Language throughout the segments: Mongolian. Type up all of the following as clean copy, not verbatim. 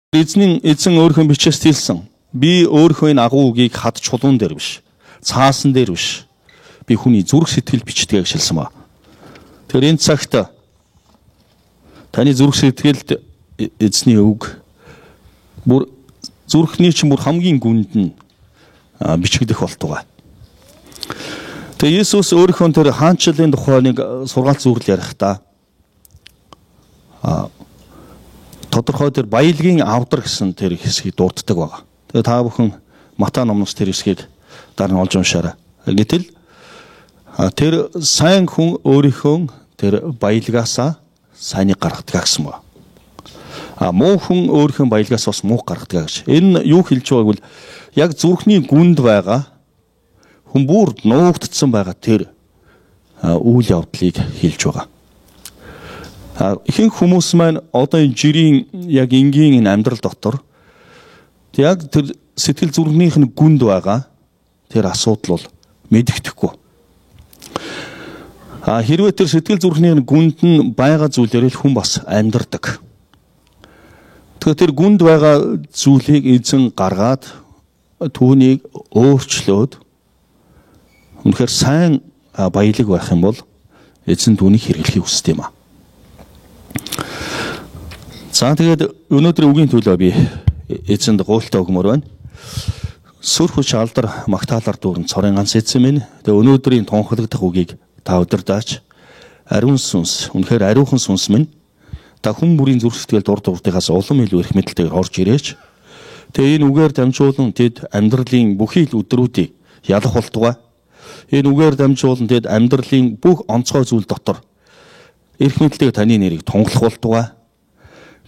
Эзэн өөрийнхөө бичээс хэлсэн. Би өөрийнхөө энэ агуу үгийг хад чулуун дээр биш, цаасан дээр биш. Би хүний зүрх сэтгэл бичдэг гэж хэлсэн ба. Тэгэхээр энэ цагт таны зүрх сэтгэлд эзний үг бүр зүрхний чинь бүр хамгийн гүнд нь бичигдэх болтугай. Тэгээ Есүс өөрийнхөө тэр хаанчлалын тухай нэг сургаалт зүрл ярихдаа тодорхой тэр баялагын авдар гэсэн тэр хэсгийг дурддаг байгаа. Тэгээ та бүхэн Матай номноос тэр хэсгийг дараа нь олж уншаарай. Гэтэл тэр сайн хүн өөрийнхөө тэр баялагаасаа сайныг гаргадаг гэсэн ба. Муу хүн өөрийнхөө баялагаас бас муу гаргадаг гэж. Энэ юу хэлж байгааг бол яг зүрхний гүнд байгаа хүн бүр нуугдсан байгаа тэр үйл явдлыг хэлж байгаа. Ихэнх хүмүүс маань одоо энэ жирийн яг энгийн энэ амьдрал дотор яг тэр сэтгэл зүрхнийх нь гүнд байгаа тэр асуудал бол мэддэхгүй. Хэрвээ тэр сэтгэл зүрхнийх нь гүнд нь байгаа зүйлээр л хүн бас амьдардаг. Тэгэхээр тэр гүнд байгаа зүйлийг эзэн гаргаад түүнийг өөрчлөөд үнэхээр сайн баялаг байх юм бол эзэн түүнийг хэрэглэхийг хүсдэг юм аа. За тэгээд өнөөдрийн үгийн төлөө би эзэнд гуйлтаа өгмөр байна. Сүр хүч алдар магтаалаар дүүрэн цорын ганц эзэн минь. Тэгээд өнөөдрийн тунхаглагдах үгийг та удирдаач. Ариун сүнс, үнэхээр ариухан сүнс минь. Та хүн бүрийн зүрх сэтгэл дур дуртайгаас улам илүү их мэдэлтэйгээр орж ирээч. Тэгээд энэ үгээр дамжуулан тэд амьдралын бүхий л өдрүүдийг ялах болтугай. Энэ үгээр дамжуулан тэд амьдралын бүх онцгой зүйл дотор эрх мэдэлтэйг таны нэрийг тунгалах болтугай.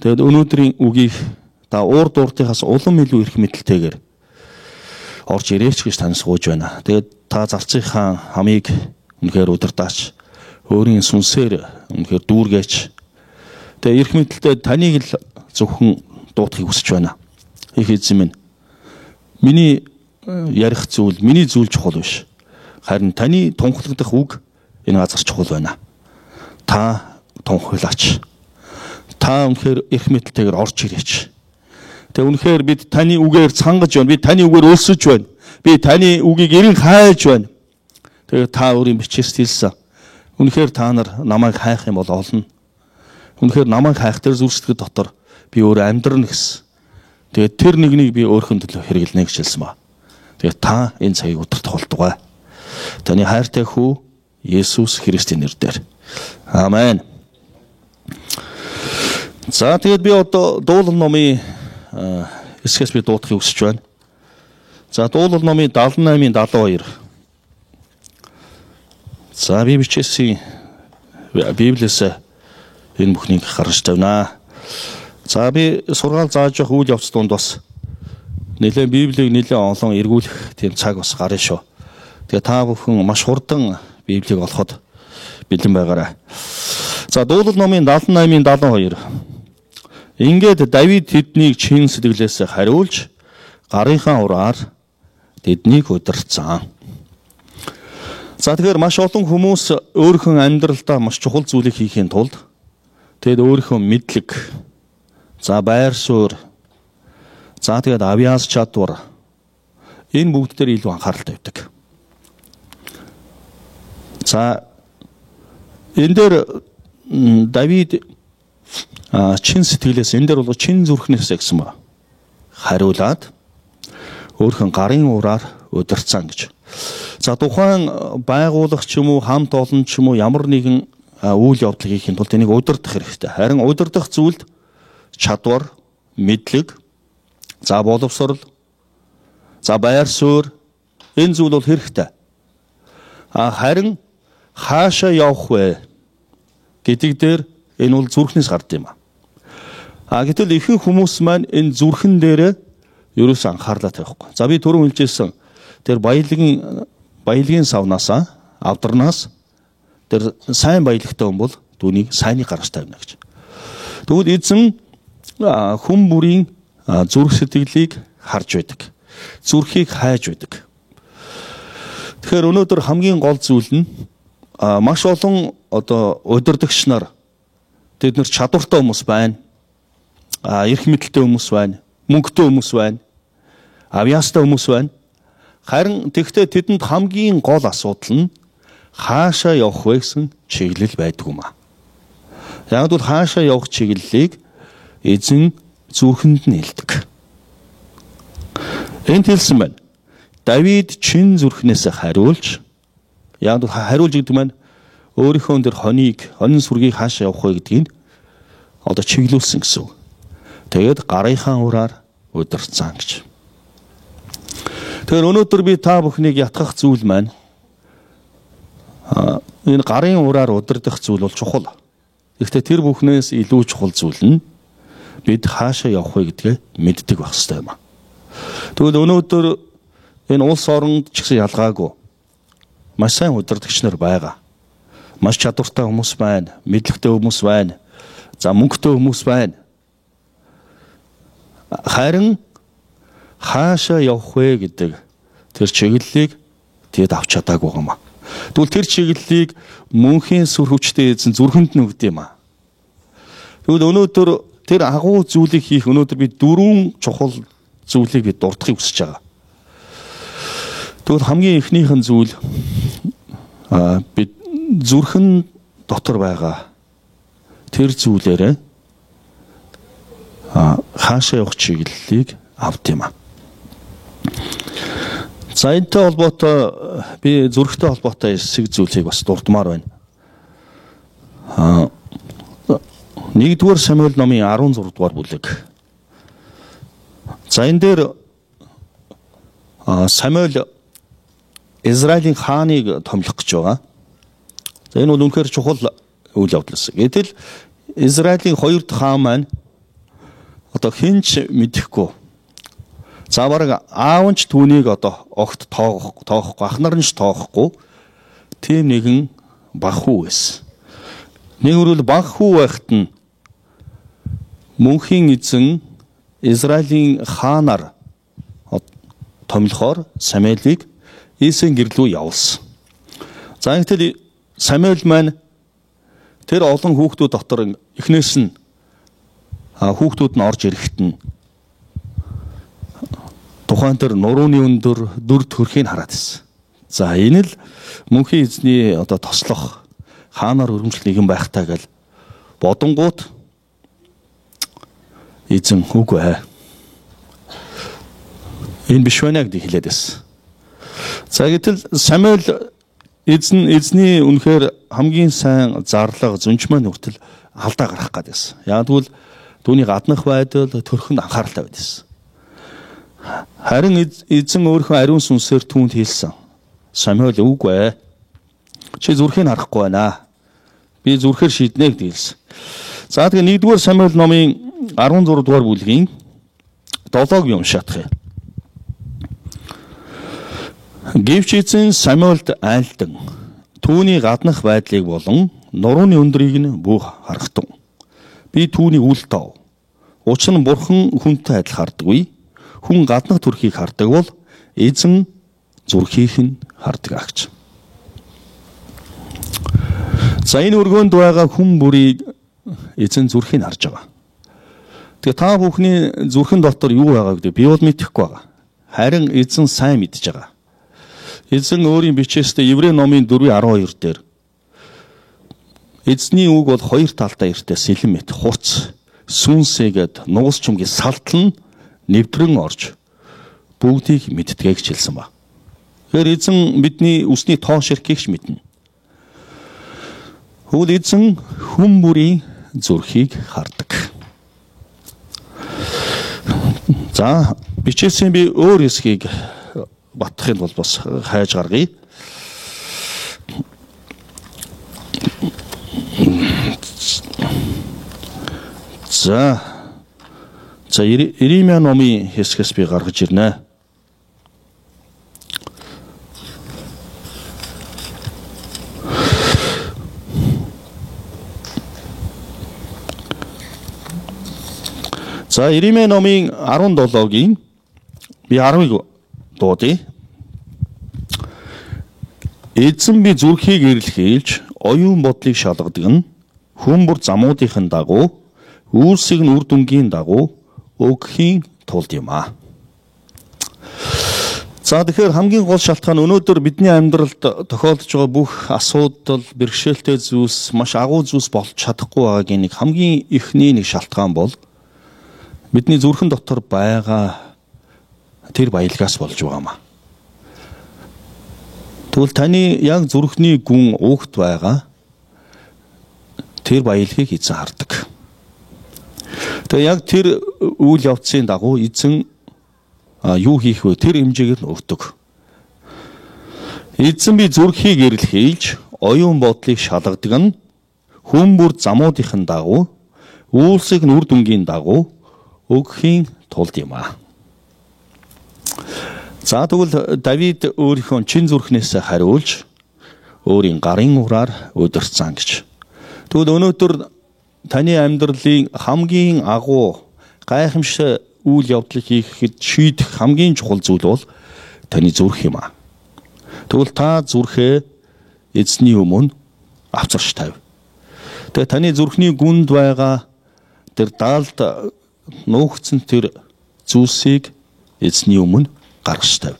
Тэгээд өнөөдрийн үгийг та уур дууртайгаас улам илүү эрх мэдэлтэйгээр орж ирээч гэж тань сууж байна. Тэгээд та зарцынхаа хамыг үнэхээр удирдаач. Өөрийн сүнсээр үнэхээр дүүргээч. Тэгээд эрх мэдэлтэй таныг л зөвхөн дуудахыг хүсэж байна. Их эзэн минь. Миний ярих зүйл, миний зүйл чухал биш. Харин таны тунхаглагдах үг энэ газар чухал байна. Та тунхаглаач. Та үнэхээр эрх мэдэлтэйгээр орж ирээч. Тэгээ үнэхээр бид таны үгээр цангаж байна. Бид таны үгээр өлсөж байна. Би таны үгийг эрен хайж байна. Тэгээ та өөрийн бичээс хэлсэн. Үнэхээр та нар намайг хайх юм бол олно. Үнэхээр намайг хайх тэр зүрх сэтгэл дотор би өөрөө амьдрна гэсэн. Тэгээ тэр нэгнийг би өөрхөн төлөө хэрэглэнэ гэж хэлсэн ба. Тэгээ та энэ цагийг удирдах болтугай. Таны хайртай хүү Есүс Христийн нэрээр. Амен. За тэгээд би одоо дуулал номын эсгээс би дуудахыг хүсэж байна. За дуулал номын 78-ийн 72. За би бичээсийн Библиэс энэ бүхнийг гаргаж тавина. За би сургаал зааж явах үйл явц донд бас нэлээд Библийг нэлээд олон эргүүлэх тийм цаг бас гарна шүү. Тэгээ та бүхэн маш хурдан Библийг олоход бэлэн байгаарай. За дуулал номын 78-ийн 72. Ингээд Давид тэднийг чин сэтгэлээс хариулж гарынхаа ураар тэднийг удирцсан. За тэгэхээр маш олон хүмүүс өөрийнхөө амьдралдаа маш чухал зүйлийг хийхийн тулд тэгэд өөрийнхөө мэдлэг, за байр суурь, за тэгээд авиас чадвар энэ бүгд дээр илүү анхаарал тавьдаг. За энэ дээр Давид чин сэтгэлээс энэ дээр бол чин зүрхнээс гэсэн ба хариулаад өөрхөн гарын ураар удирцсан гэж. За тухайн байгууллага ч юм уу хамт олон ч юм уу ямар нэгэн үйл явдал хийхин тулд энийг удирдах хэрэгтэй. Харин удирдах зүйлд чадвар, мэдлэг, за боловсрол, за байр суурь энэ зүйл бол хэрэгтэй. Харин хаашаа явах вэ гэдэг дээр энэ бол зүрхнээс гардаг юм. Гэтэл ихэнх хүмүүс маань энэ зүрхэн дээр ерөөс анхаарлаа тавихгүй. За би түрүүн хэлжсэн тэр баялагын савнасаа авдарнаас тэр сайн баялагтай хүн бол түүнийг сайныг гаргаж тавина гэж. Тэгвэл эзэн хүн бүрийн зүрх сэтгэлийг харж байдаг. Зүрхийг хайж байдаг. Тэгэхээр өнөөдөр хамгийн гол зүйл нь маш олон одоо удирдагч нар тэд нар чадвартай хүмүүс байна. эрх мэдэлтэй хүмүүс байна, мөнгөтэй хүмүүс байна, авьяастай хүмүүс байна. Харин тэгвэл тэдэнд хамгийн гол асуудал нь хаашаа явах вэ гэсэн чиглэл байдаг юм аа. Яг бол хаашаа явах чиглэлийг эзэн зүрхэнд нь хэлдэг. Энд хэлсэн байна. Давид чин зүрхнээсээ хариулж, яг бол хариулж гэдэг маань өөрийнхөө тэр хонин сүргийг хаашаа явах вэ гэдгийг одоо чиглүүлсэн гэсэн үг. Тэгээд гарынхаа ураар удирцсан гэж. Тэгэхээр өнөөдөр би та бүхнийг ятгах зүйл маань энэ гарын ураар удирдах зүйл бол чухал. Гэхдээ тэр бүхнээс илүү чухал зүйл нь бид хаашаа явах вэ гэдгээ мэддэг байх хэрэгтэй юм аа. Тэгвэл өнөөдөр энэ улс оронд ч гэсэн ялгаагүй маш сайн удирдагч нар байгаа. Маш чадвартай хүмүүс байна, мэдлэгтэй хүмүүс байна, за мөнгөтэй хүмүүс байна. Харин хаашаа явах вэ гэдэг тэр чиглэлийг тэд авч чадаагүй юм аа. Тэгвэл тэр чиглэлийг мөнхийн сүр хүчтэй эзэн зүрхэнд нь өгд юм аа. Тэгвэл өнөөдөр тэр агуу зүйлийг хийх өнөөдөр би 4 чухал зүйлийг би дурдахыг хүсэж байгаа. Тэгвэл хамгийн эхнийх нь зүйл бид зүрхэн дотор байгаа тэр зүйлээрээ хаашаа явах чиглэлийг авт юм аа. За энэтэй холбоотой би зүрхтэй холбоотой эсэг зүйлийг бас дурдмаар байна. 1-р Самуэль номын 16 дугаар бүлэг. За энэ дээр Самуэль Израилийн хааныг томилох гэж байгаа. За энэ бол үнэхээр чухал үйл явдал эсэг. Гэтэл Израилийн 2 дахь хаан маань одоо хинч мэдэхгүй. За бараг аав нь ч түүнийг одоо огт тоохгүй, ах нар нь ч тоохгүй. Тийм нэгэн багхүү байсан. Нэгэрвэл багхүү байхад нь мөнхийн эзэн Израилийн хаанаар томилохоор Самуэлийг Исийн гэрлүү явуулсан. За ингэтэл Самуэль маань тэр олон хүүхдүүд дотор эхнээс нь хүүхдүүд нь орж ирэхэд нь тухайн тэр нурууны өндөр дүр төрхийг хараад байсан. За энэ л мөнхийн эзний одоо тослох хаанаар өргөмжлөх нэгэн байхтаа гэл бодонгууд эзэн үгүй ээ. Энэ биш байна гэдэг хэлээд байсан. За гэтэл Самуэль эзний үнэхээр хамгийн сайн зарлага зөнчмөн хүртэл алдаа гарах гэдсэн. Яг тэгвэл түүний гаднах байдал төрхөнд анхааралтай байдсан. Харин эзэн өөрийнхөө ариун сүнсээр түүнд хэлсэн. Самуэль үгүй ээ. Чи зүрхийг харахгүй байна. Би зүрхээр шийднэ гэж хэлсэн. За тэгээ 1-р Самуэль номын 16 дугаар бүлгийн 7-г уншаадах юм. Гэвч эзэн Самуэльд айлдан түүний гаднах байдлыг болон нурууны өндрийг нь бүх харахтун. Би түүнийг үл тав. Учир нь бурхан хүнтэй адил хардаггүй. Хүн гаднах төрхийг хардаг бол эзэн зүрхийг нь хардаг агч. За энэ өргөөнд байгаа хүн бүрийг эзэн зүрхийг харж байгаа. Тэгээ та бүхний зүрхэн дотор юу байгаа гэдэг би бол мэдэхгүй байгаа. Харин эзэн сайн мэдж байгаа. Эзэн өөрийн бичээстэй Еврей номын 4:12 дээр эзний үг бол 2 талтай эртээ сэлэн мэт хурц сүнсээгээд нуус чумгийн салтлан нэвтрэн орж бүгдийг мэддэг гэж хэлсэн ба. Тэгэхээр эзэн бидний үсний тоо ширхгийгч мэднэ. Тэгвэл эзэн хүн бүрийн зүрхийг хардаг. За бичээсээ би өөр хэсгийг батхын бол бас хайж гаргая. За Иремья номын хэсгээс би гаргаж ирнэ. За Иремья номын 17-гийн би 10-ыг дуудъя. Эзэн би зүрхийг эрэлхийлж оюун бодлыг шалгадаг нь хүн бүр замуудынхын дагуу Үйлсийг нь үр дүнгийн дагуу өгөхийн тулд юм аа. За тэгэхээр хамгийн гол шалтгаан өнөөдөр бидний амьдралд тохиолдож байгаа бүх асуудал, бэрхшээлтэй зүйлс, маш агуу зүйлс болж чадахгүй байгаагийн нэг хамгийн ихний нэг шалтгаан бол бидний зүрхэн дотор байгаа тэр баялгаас болж байгаамаа. Тэгвэл таны яг зүрхний гүн угт байгаа тэр баялгийг эзэн хардаг. Тэгээ яг тэр үйл явцын дагуу эзэн юу хийх вэ? Тэр хэмжээгээр нь өгдөг. Эзэн би зүрхийг эрэл хийж, оюун бодлыг шалгадаг нь хүн бүр замуудын дагуу, үйлсийг нь үр дүнгийн дагуу өгөхийн тулд юм аа. За тэгвэл Давид өөрийнхөө чин зүрхнээс хариулж өөрийн гарын ураар удирцсан гэж. Тэгвэл өнөөдөр таны амьдралын хамгийн агуу гайхамшигт үйл явдлыг хийхэд шийдэх хамгийн чухал зүйл бол таны зүрх юм аа. Тэгвэл та зүрхээ эзний өмнө авчирч тавь. Тэгээ таны зүрхний гүнд байгаа тэр даалд нуугдсан тэр зүйлсийг эзний өмнө гаргаж тавь.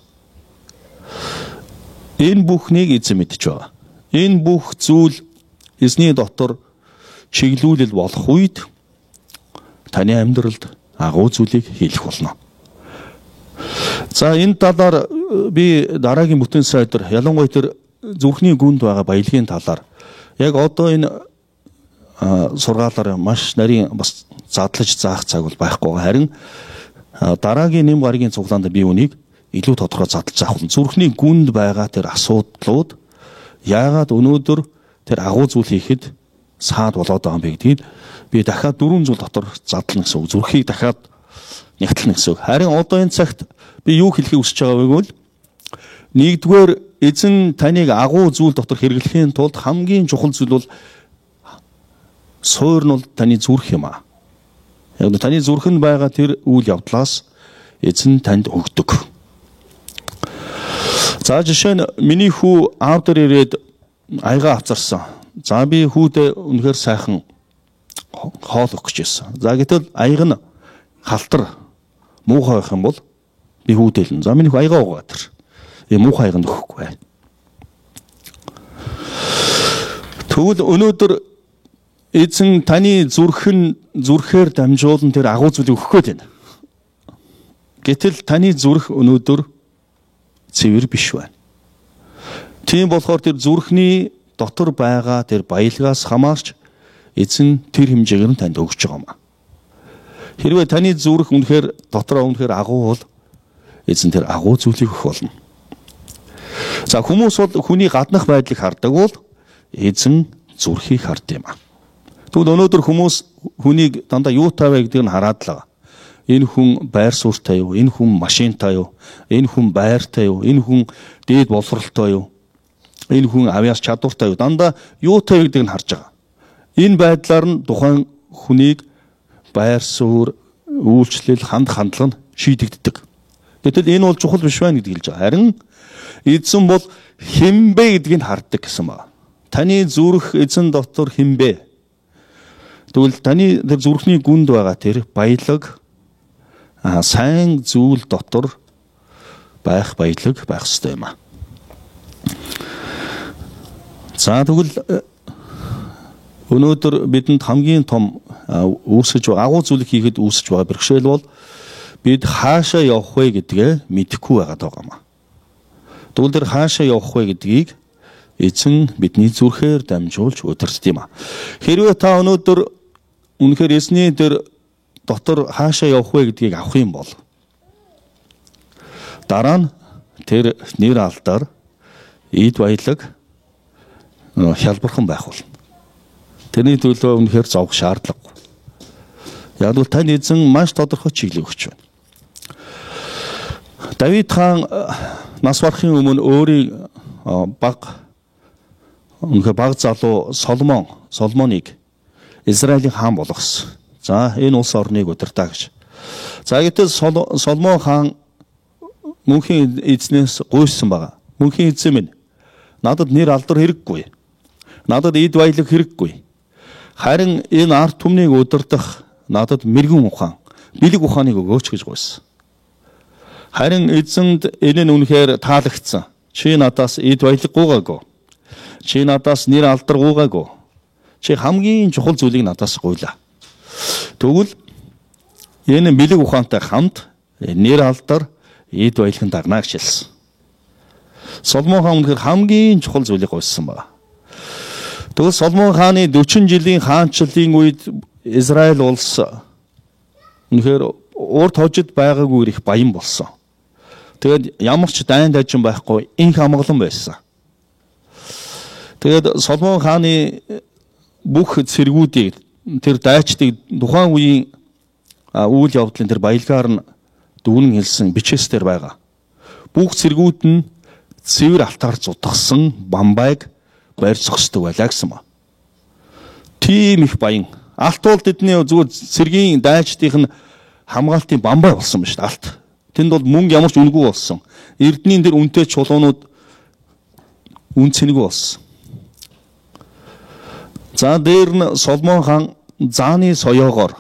Энэ бүхнийг эзэн мэдж байгаа. Энэ бүх зүйл эзний дотор чиглүүлэл болох үед таны амьдралд агуу зүйлийг хийх болно. За энэ талаар би дараагийн бүтэн сайдэр ялангуяа тэр зүрхний гүнд байгаа баялагын талаар яг одоо энэ сургаалаар маш нарийн бас задлаж заах цаг бол байхгүй. Харин дараагийн нэм гарагийн цуглаанд би үнийг илүү тодорхой задлаж заах болно. Зүрхний гүнд байгаа тэр асуудлууд яагаад өнөөдөр тэр агуу зүйл хийхэд саад болоод байгаа юм бэ гэдгийг би дахиад 4 зүйл дотор задлана гэсэн үг. Зүрхийг дахиад нягтлана гэсэн үг. Харин одоо энэ цагт би юу хэлхийг хүсэж байгаа вэ гэвэл нэгдүгээр эзэн таныг агуу зүйл дотор хэрэглэхийн тулд хамгийн чухал зүйл бол суур нь бол таны зүрх юм аа. Яг таны зүрхэнд байгаа тэр үйл явдлаас эзэн танд өгдөг. За жишээ нь миний хүү аав дээр ирээд аяга авцарсан. За би хүүдээ үнэхээр сайхан хоол өгөх гэжсэн. За гэтэл аяга нь халтар муухай байх юм бол би хүүдээлэн. За миний хүү аяга угаа тэр. Муухай аяга нөхгүй. Тэгвэл өнөөдөр эзэн таны зүрхээр дамжуулан тэр агуу зүйлийг өгөх гээд байна. Гэтэл таны зүрх өнөөдөр цэвэр биш байна. Тийм болохоор тэр зүрхний дотор байгаа тэр баялгаас хамаарч эзэн тэр хэмжээгээр нь танд өгч байгаа юм. Хэрвээ таны зүрх үнэхээр дотроо үнэхээр агуу бол эзэн тэр агуу зүйлийг өгөх болно. За хүмүүс бол хүний гаднах байдлыг хардаг бол эзэн зүрхийг хардаг юм. Тэгвэл өнөөдөр хүмүүс хүнийг дандаа юутай вэ гэдгийг нь хараад л байгаа. Энэ хүн байр суурьтай юу? Энэ хүн машинтай юу? Энэ хүн байртай юу? Энэ хүн дээд боловсролтой юу? Энэ хүн авьяас чадвартай юу? Дандаа юутай вэ гэдгийг нь харж байгаа. Энэ байдлаар нь тухайн хүнийг байр суурь, үйлчлэл, хандлага нь шийдэгддэг. Гэтэл энэ бол чухал биш байна гэдгийг хэлж байгаа. Харин эзэн бол хинбэ гэдгийг нь харддаг гэсэн байна. Таны зүрх эзэн дотор хинбэ? Тэгвэл таны тэр зүрхний гүнд байгаа тэр баялаг сайн зүйл дотор байх баялаг байх ёстой юм аа. За тэгвэл өнөөдөр бидэнд хамгийн том үүсэж байгаа агуу зүйлийг хийхэд үүсэж байгаа бэрхшээл бол бид хаашаа явах вэ гэдгээ мэдэхгүй байгаад байгаа юм аа. Тэгвэл тэр хаашаа явах вэ гэдгийг эзэн бидний зүрхээр дамжуулж удирдах юм аа. Хэрвээ та өнөөдөр үнэхээр эзний тэр дотор хаашаа явах вэ гэдгийг авах юм бол дараа нь тэр нэр алдар эд баялаг хялбархан байх болно. Тэрний төлөө үнэхээр зовх шаардлагагүй. Яг л тань эзэн маш тодорхой чиглэл өгч байна. Давид хаан нас барахын өмнө өөрийн үнэхээр баг залуу Соломоныг Израилийн хаан болгосон. За энэ улс орныг удирдаа гэж. За гэтэл Соломон хаан мөнхийн эзнээс гуйсан байгаа. Мөнхийн эзэн минь надад нэр алдар хэрэггүй. Надад эд баялаг хэрэггүй. Харин энэ арт түмнийг удирдах надад мэрэгэн ухаан, бэлэг ухааныг өгөөч гэж гуйсан. Харин эзэнд энэ нь үнэхээр таалагдсан. Чи надаас эд баялаг гуйгаагүй. Чи надаас нэр алдар гуйгаагүй. Чи хамгийн чухал зүйлийг надаас гуйлаа. Тэгвэл энэ бэлэг ухаантай хамт нэр алдар, эд баялагын дагнаа гэж хэлсэн. Соломон хаан үнэхээр хамгийн чухал зүйлийг гуйсан байна. Тэгвэл Соломон хааны 40 жилийн хаанчлалын үед Израиль улс үнэхээр урд хожид байгаагүй их баян болсон. Тэгээд ямар ч дайн дажин байхгүй инх амгалан байсан. Тэгээд Соломон хааны бүх цэргүүдийг тэр дайчдыг тухайн үеийн үйл явдлын тэр баялгаар нь дүүнэн хэлсэн бичээсээр байгаа. Бүх цэргүүд нь цэвэр алтаар зутгсан бамбайг барьж зогсдог байлаа гэсэн ба. Тийм их баян. Алт бол тэдний зүгээр цэргийн дайчдын хамгаалтын бамбай болсон ба шүү дээ. Алт. Тэнд бол мөнгө ямар ч үнэгүй болсон. Эрдэнийн тэр үнэтэй чулуунууд үн цэнэгүй болсон. За дээр нь Соломон хаан зааны соёогоор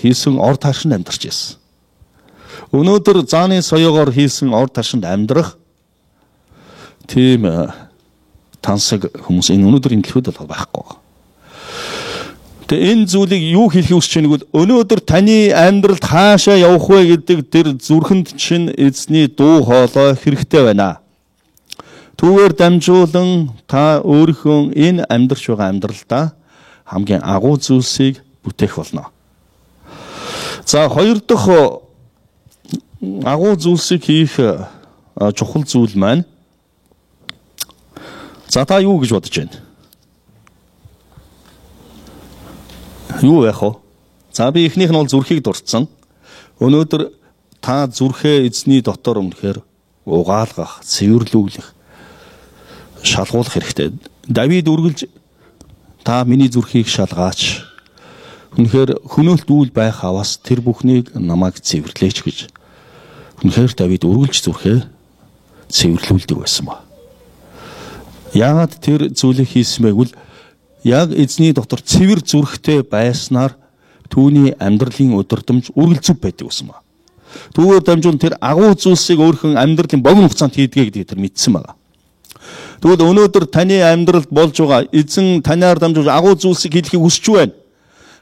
хийсэн ор таршинд амьдарч байсан. Өнөөдөр зааны соёогоор хийсэн ор таршинд амьдрах тийм тансаг хүмүүс энэ өнөөдрийн дэлхийд бол байхгүй. Тэгээ энэ зүйлийг юу хэлхийг хүсэж байгааг бол өнөөдөр таны амьдралд хаашаа явах вэ гэдэг тэр зүрхэнд чинь эзний дуу хоолой хэрэгтэй байна. Түүгээр дамжуулан та өөрийнхөө энэ амьдарч байгаа амьдралдаа хамгийн агуу зүйлсийг бүтээх болно. За хоёр дахь агуу зүйлсийг хийх чухал зүйл маань. За та юу гэж бодож байна? Юу яах вэ? За би эхнийх нь бол зүрхийг дурдсан. Өнөөдөр та зүрхээ эзний дотор өмнөхөр угаалгах, цэвэрлүүлэх, шалгуулах хэрэгтэй. Давид үргэлж та миний зүрхийг шалгаач. Үнэхээр хөнөөлт үйл байх аваас тэр бүхнийг намайг цэвэрлээч гэж. Үнэхээр Давид үргэлж зүрхээ цэвэрлүүлдэг байсан ба. Яагаад тэр зүйлийг хийсэн бэ гэвэл яг эзний дотор цэвэр зүрхтэй байснаар түүний амьдралын өдөртөмж үргэлж зүв байдаг гэсэн ба. Түүгээр дамжуун тэр агуу зүйлсийг өөрхөн амьдралын богино хугацаанд хийдгээ гэдгийг тэр мэдсэн байна. Тэгвэл өнөөдөр таны амьдралд болж байгаа эзэн танаар дамжуулж агуу зүйлсийг хийхийг хүсэж байна.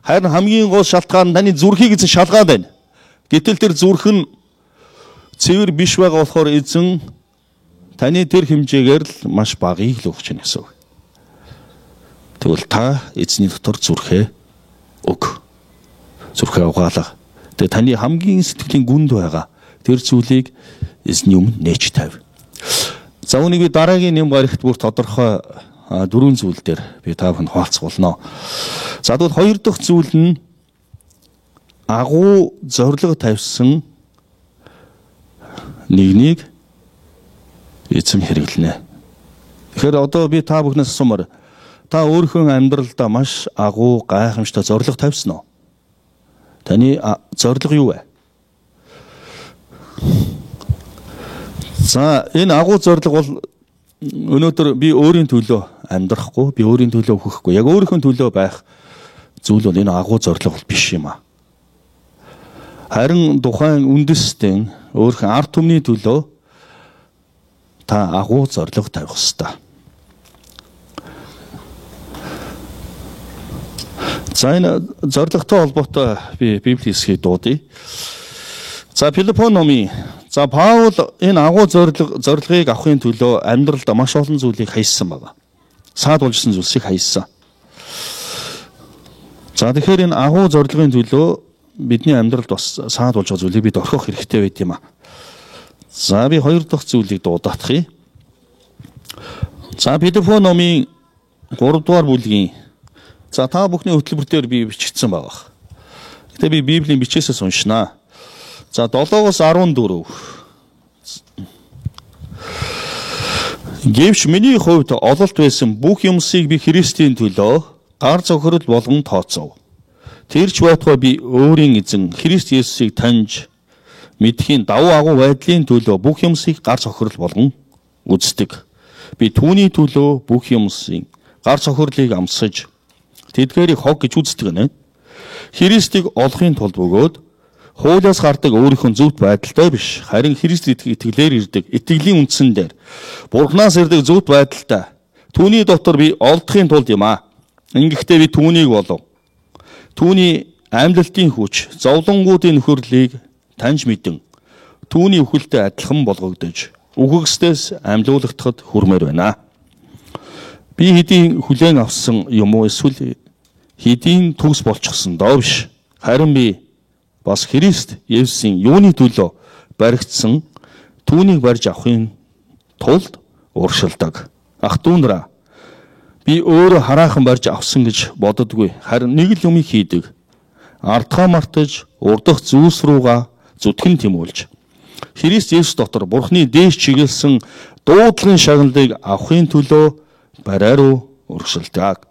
Харин хамгийн гол шалтгаан таны зүрхийг эзэн шалгаад байна. Гэтэл тэр зүрх нь цэвэр биш байгаа болохоор эзэн таны тэр хэмжээгээр л маш багыг л өгч байна гэсэн үг. Тэгвэл та эзний дотор зүрхээ өг. Зүрхээ угаалга. Тэгээ таны хамгийн сэтгэлийн гүнд байгаа тэр зүйлийг эзний өмнө нээж тавь. За үүнийг би дараагийн нэм гарагт бүр тодорхой 4 зүйл дээр би та бүхэнд хуваалцах болно. За тэгвэл хоёр дахь зүйл нь агуу зориг тавьсан нэгнийг эзэм хэрэглэнэ. Тэгэхээр одоо би та бүхнээс асуумаар та өөрийнхөө амьдралдаа маш агуу гайхамшигтай зориг тавьсан уу? Таны зориг юу вэ? За энэ агуу зориг бол өнөөдөр би өөрийн төлөө амьдрахгүй, би өөрийн төлөө өгөхгүй. Яг өөрийнхөө төлөө байх зүйл бол энэ агуу зориг бол биш юм аа. Харин тухайн үндэстэн өөрхөн ард түмний төлөө та агуу зориг тавих ёстой. За энэ зоригтой холбоотой би Библийн хэсгийг дуудъя. За Филиппо номын за Паул энэ агуу зорилгыг авахын төлөө амьдралд маш олон зүйлийг хайсан байна. Саад болжсэн зүйлсийг хайсан. За тэгэхээр энэ агуу зорилгын төлөө бидний амьдралд бас саад болж байгаа зүйлийг бид орхих хэрэгтэй байд юм аа. За би хоёр дахь зүйлийг дуудахдах. За Филиппо номын 3 дугаар бүлгийн за та бүхний хөтөлбөр дээр би бичигдсэн байгаа. Гэтэ би Библийн бичээсээс уншнаа. За 7-оос 14. Гэвч миний хувьд ололт байсан бүх юмсыг би Христийн төлөө гар цохирол болгон тооцов. Тэрч байтугай би өөрийн эзэн Христ Есүсийг таньж мэдхийн давуу агуу байдлын төлөө бүх юмсыг гар цохирол болгон үздэг. Би түүний төлөө бүх юмсыг гар цохирлыг амсаж тэдгээрийг хог гэж үздэг нэ. Христийг олохын тулд бөгөөд хуулиас гардаг өөрийнхөө зөвхт байдалтай биш, харин Христэд итгэлээр ирдэг, итгэлийн үндсэн дээр Бурханаас ирдэг зөвхт байдалтай. Түүний дотор би олдохын тулд юм аа. Ингэхдээ би түүнийг болов. Түүний амьдлалтын хүч, зовлонгуудын нөхөрлөлийг таньж мэдэн, түүний үхэлтэй адилхан болгогдож, үхэгсдээс амьлуулагдахад хүрмээр байна. Би хэдийн хүлээн авсан юм уу эсвэл хэдийн төгс болчихсон доо биш. Харин би бас Христ Есүсийн юуны төлөө баригдсан түүнийг барьж авахын тулд уршилдаг. Ах дүүнраа, би өөрөө хараахан барьж авсан гэж боддоггүй. Харин нэг л юмыг хийдэг. Ардгаа мартаж урдах зүйлс руугаа зүтгэн тимүүлж, Христ Есүс дотор Бурхны дээш чиглэсэн дуудлагын шагналыг авахын төлөө барай руу урагшилдаг.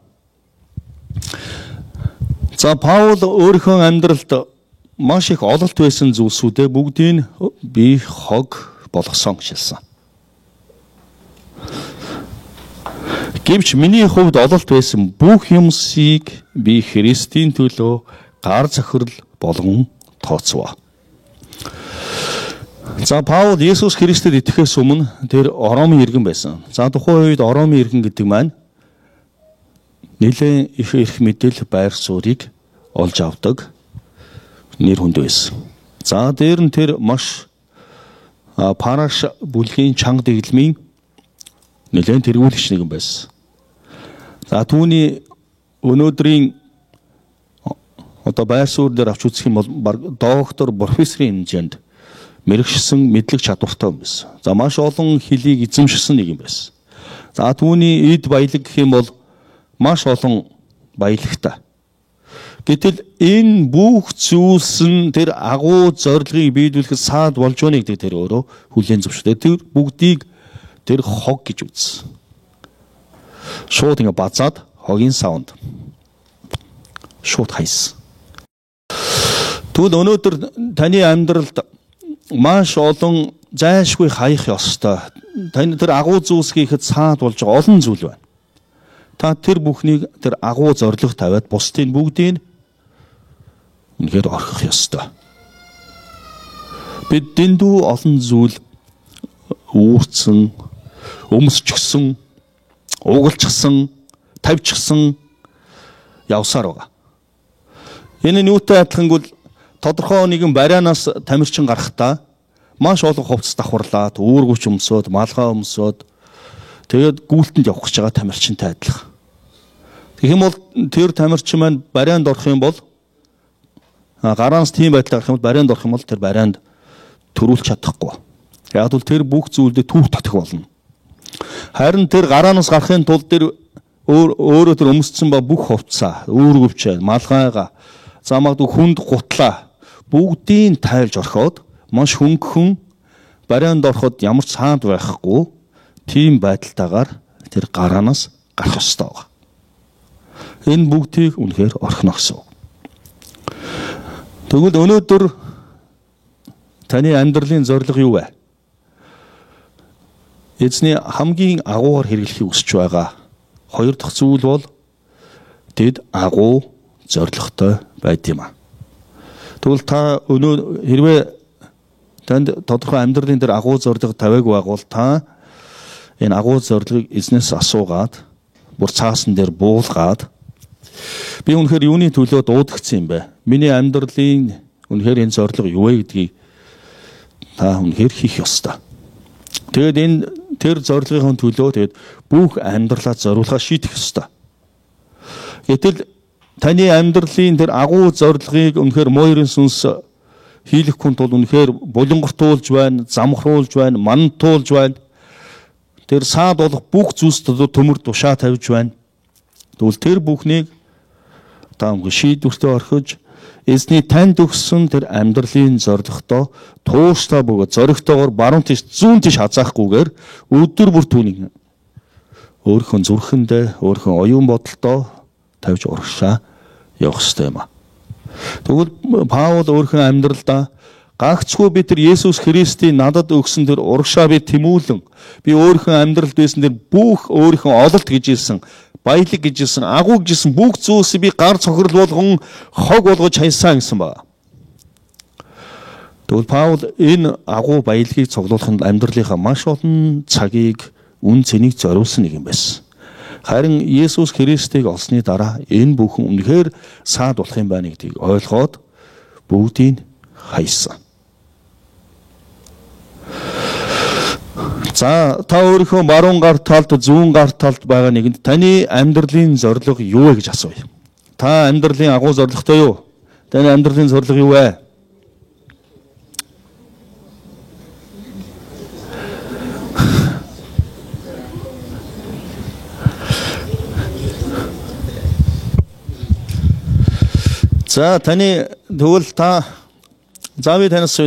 За Паул өөрийнхөө амьдралд маш их ололт байсан зүйлсүүдээ бүгдийг би хог болгосон гэж хэлсэн. Гэвч миний хувьд ололт байсан бүх юмсыг би Христийн төлөө гар захирал болгон тооцвоо. За Паул Есүс Христэд итгэхээс өмнө тэр Ромын иргэн байсан. За тухайн үед Ромын иргэн гэдэг маань нэлээд их мэдээлэл байр суурийг олж авдаг нэр хүнд байсан. За дээр нь тэр маш параш бүлгийн чанга дэглэмийн нэлээд тэргүүлэгч нэгэн байсан. За түүний өнөөдрийн одоо байр суурь дээр авч үзэх юм бол доктор, профессорын хэмжээнд мэрэгшсэн мэдлэг чадвартай юм байсан. За маш олон хэлийг эзэмшсэн нэг юм байсан. За түүний эд баялаг гэх юм бол маш олон баялагтай. Гэтэл энэ бүх зүйлс нь тэр агуу зорилгыг биелүүлэхэд саад болж байна гэдэг тэр өөрөө хүлээн зөвшөөрсөн. Тэр бүгдийг тэр хог гэж үзсэн. Шууд ингэ базаад хогийн савнд шууд хайсан. Тэгвэл өнөөдөр таны амьдралд маш олон зайлшгүй хаях ёстой. Таны тэр агуу зүйлс хийхэд саад болж байгаа олон зүйл байна. Та тэр бүхнийг тэр агуу зориг тавиад бусдын бүгдийг үнэхээр орхих ёстой. Бид дэндүү олон зүйл үүрцэн, өмсчихсэн, угалчихсан, тавьчихсан явсаар байгаа. Энэ нь юутай адилхангүйл тодорхой нэгэн барианаас тамирчин гарахдаа маш олон хувцас давхарлаад, үүргүч өмсөөд, малгай өмсөөд тэгээд гүйлтэнд явах гэж байгаа тамирчинтай адилхан. Тэгэх юм бол тэр тамирчин маань барианд орох юм бол гараанаас тийм байдлаар гарах юм бол барианд орох юм бол тэр барианд төрүүлж чадахгүй. Яг бол тэр бүх зүйлдээ түүхтэх болно. Харин тэр гараанаас гарахын тулд тэр өөрөө тэр өмссөн ба бүх хувцаа, үүргүвч, малгайгаа, замагдгүй хүнд гутлаа бүгдийг тайлж орхиод маш хөнгөн барианд ороход ямар ч саад байхгүй тийм байдалтайгаар тэр гараанаас гарах ёстой байна. Энэ бүгдийг үнэхээр орхино гэсэн. Тэгвэл өнөөдөр таны амьдралын зорилго юу вэ? Эзний хамгийн агуугаар хэрэглэхийг хүсэж байгаа хоёр дахь зүйл бол тэд агуу зорилготой байд юм аа. Тэгвэл та хэрвээ танд тодорхой амьдралын дээр агуу зорилго тавиагүй байгавал та энэ агуу зорилгыг эзнээс асуугаад бүр цаасан дээр буулгаад би үнэхээр юуны төлөө дуудагдсан юм бэ? Миний амьдралын үнэхээр энэ зорилго юу вэ гэдгийг та үнэхээр хийх ёстой. Тэгээд энэ тэр зорилгын төлөө тэгээд бүх амьдралаа зориулахаа шийдэх ёстой. Гэтэл таны амьдралын тэр агуу зорилгыг үнэхээр мойрын сүнс хийлэхгүй тул үнэхээр булангартуулж байна, замхруулж байна, мантуулж байна. Тэр саад болох бүх зүйлс төмөр тушаа тавьж байна. Тэгвэл тэр бүхнийг та шийдвэртээ орхиж эзний танд өгсөн тэр амьдралын зорилготой тууштай бөгөөд зоригтойгоор баруун тийш зүүн тийш хазаахгүйгээр өдөр бүр түүнийг өөрийнхөө зүрхэндээ өөрийнхөө оюун бодолтой тавьж урагшаа явах ёстой юм аа. Тэгвэл Паул өөрийнхөө амьдралдаа гагцгүй би тэр Есүс Христийн надад өгсөн тэр урагшаа би тэмүүлэн би өөрийнхөө амьдралд байсан тэр бүх өөрийнхөө ололт гэж хэлсэн баялаг гэжсэн, агуу гэжсэн бүх зүйлсийг би гар цохирол болгон хог болгож хайсан гэсэн ба. Тэгвэл Паул энэ агуу баялагийг цуглуулахын амьдралынхаа маш олон цагийг үн цэнийг зориулсан нэг юм байсан. Харин Есүс Христийг олсны дараа энэ бүхэн үнэхээр саад болох юм байна гэдгийг ойлгоод бүгдийг хайсан. За та өөрийнхөө баруун гар талд, зүүн гар талд байгаа нэгэнд таны амьдралын зорилго юу вэ гэж асууя. Та амьдралын агуу зорилготой юу? Таны амьдралын зорилго юу вэ? За таны тэгвэл та заавал танаас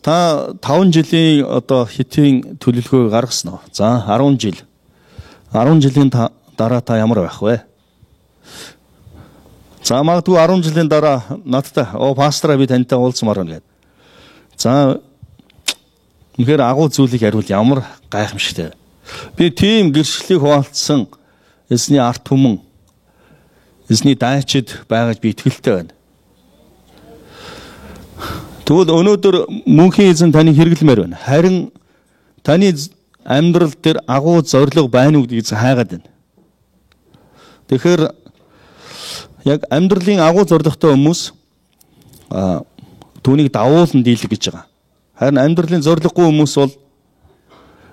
та 5 жилийн одоо хитийн төлөвлөгөө гаргасан уу? За 10 жил. 10 жилийн дараа та ямар байх вэ? За магадгүй 10 жилийн дараа надтай пастораа би тантай уулзмаар байна гэдэг. За үнэхээр агуу зүйлийг хариул ямар гайхамшигтай. Би тийм гэрчлэлийг хуваалцсан эзний арт түмэн эзний дайчид байгаж би итгэлтэй байна. Тэгвэл өнөөдөр мөнхийн эзэн таныг хэрэглэмээр байна. Харин таны амьдрал дээр агуу зориг байна уу гэдгийг хайгаад байна. Тэгэхээр яг амьдралын агуу зоригтой хүмүүс түүнийг давуулан дийлэх гэж байгаа. Харин амьдралын зориггүй хүмүүс бол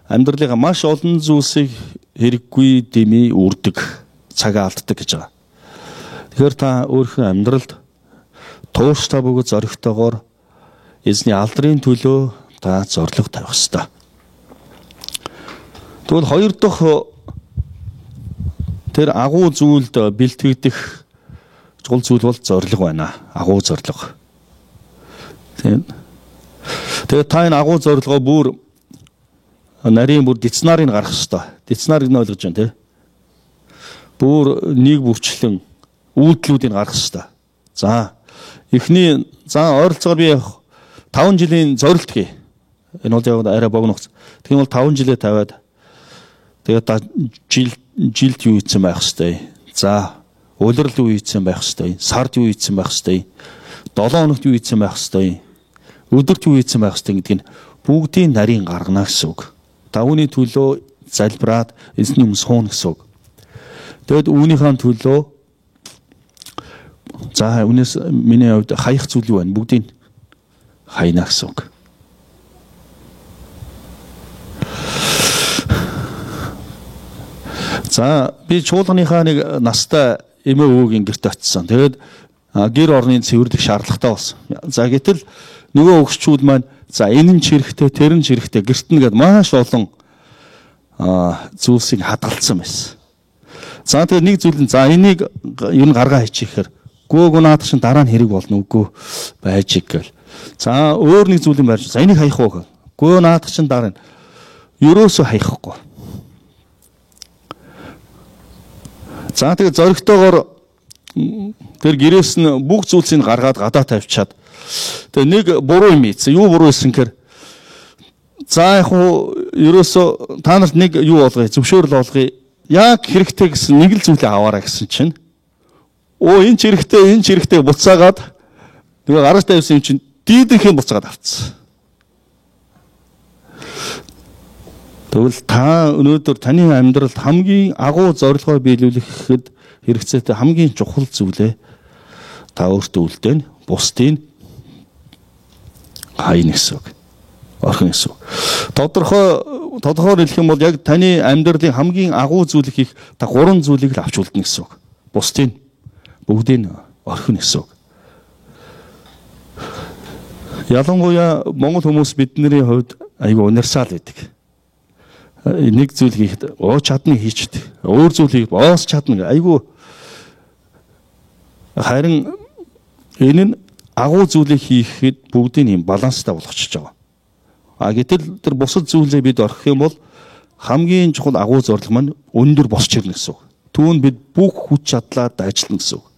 амьдралынхаа маш олон зүйлсийг хэрэггүй дэмий үрдэг, цагаа алддаг гэж байгаа. Тэгэхээр та өөрийнхөө амьдралд тууштай бөгөөд зоригтойгоор эзний алдрын төлөө та зориг тавих ёстой. Тэгвэл хоёр дахь тэр агуу зүйлд бэлтгэгдэх чухал зүйл бол зориг байна. Агуу зориг. Тэгээд та энэ агуу зорилгоо бүр нарийн бүр дицнарыг гаргах ёстой. Дицнарыг нь ойлгож байна тий. Бүр нэг бүрчлэн үйлдэлүүдийг гаргах ёстой. За эхний ойролцоогоор би 5 жилийн зорилт хий. Энэ бол яг арай богиноц. Тийм бол 5 жилээ тавиад тэгээд та жилд юу хийсэн байх ёстой. За улирал юу хийсэн байх ёстой. Сард юу хийсэн байх ёстой. 7 хоногт юу хийсэн байх ёстой. Өдөрт юу хийсэн байх ёстой гэдгийг бүгдийн нарийн гаргана гэсэн үг. Та үүний төлөө залбираад эзний өмнө суuna гэсэн үг. Тэгэд үүнийхээ төлөө за үнээс миний хувьд хаях зүйл юу байна? Бүгдийг хайна гэсэн үг. За би чуулганыхаа нэг настай эмээ өвөгийн гэрт очсон. Тэгээд гэр орны цэвэрлэх шаардлагатай болсон. За гэтэл нөгөө өгчүүд маань за энэ нь чирэхтэй, тэр нь чирэхтэй гэрт нэгэд маш олон зүйлсийг хадгалсан байсан. За тэгээд нэг зүйл нь за энийг ер нь гаргаа хийчихээр гүүг наад чинь дараа нь хэрэг болно үгүй байж гэл. За өөр нэг зүйл юм байна. За энийг хаях уу? Гүү наад чинь дараа нь ерөөсөө хаяхгүй. За тэгээд зоригтойгоор тэр гэрээс нь бүх зүйлсийг гаргаад гадаа тавьчаад тэгээд нэг буруу юм ийцээ. Юу буруу исэн гэхээр за яг уу ерөөсөө та нарт нэг юу болгоё, зөвшөөрөл болгоё. Яг хэрэгтэй гэсэн нэг л зүйлээ аваарай гэсэн чинь энэ ч хэрэгтэй буцаагаад нөгөө гараж тавьсан юм чинь дийдэх юм буцаагаад авцсан. Тэгвэл та өнөөдөр таны амьдралд хамгийн агуу зорилгоо биелүүлэхэд хэрэгцээтэй хамгийн чухал зүйлээ та өөртөө үлдээн бусдыг хайна гэсэн үг. Орхон гэсэн үг. Тодорхойр хэлэх юм бол яг таны амьдралын хамгийн агуу зүйлийг хийх та 3 зүйлийг л авч үлдэнэ гэсэн үг. Бусдыг бүгдийг орхон гэсэн үг. Ялангуяа монгол хүмүүс бидний хувьд айгүй универсал байдаг. Нэг зүйл хийхэд чадна хийчихдээ. Өөр зүйл хийх чадна айгүй. Харин энэ нь агуу зүйлийг хийхэд бүгдийн юм баланстай болгочихж байгаа. Гэтэл тэр бусад зүйлээ бид орхих юм бол хамгийн чухал агуу зорилго маань өндөр босч ирнэ гэсэн үг. Түүнд бид бүх хүч чадлаа дайжлна гэсэн үг.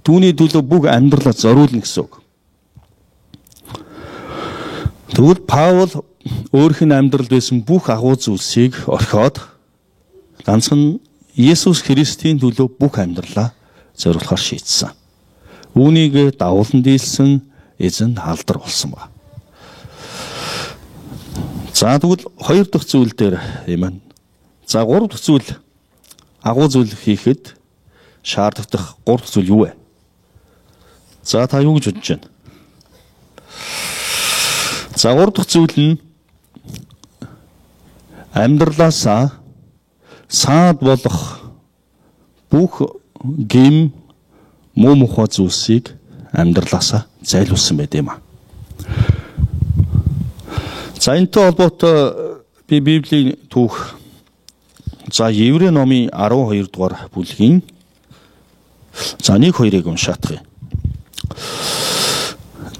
Түүний төлөө бүх амьдралаа зориулна гэсэн үг. Тэгвэл Паул өөрийнх нь амьдралд байсан бүх агуу зүйлсийг орхиод ганцхан Есүс Христийн төлөө бүх амьдралаа зориулахар шийдсэн. Үүнийг дагуулan дийлсэн эзэн алдар болсон ба. За тэгвэл хоёр дахь зүйл дээр юм байна. За гурав дахь зүйл агуу зүйл хийхэд шаардлагатай гурав дахь зүйл юу вэ? За та юу гэж бодож байна? За гурав дахь зүйл нь амьдралаасаа саад болох бүх гим муу мухай зүйлсийг амьдралаасаа зайлуулсан байт юм а. За энэтэй холбоотой би Библийн түүх за Еврей номын 12 дугаар бүлгийн за 1-2-ыг уншаадах юм.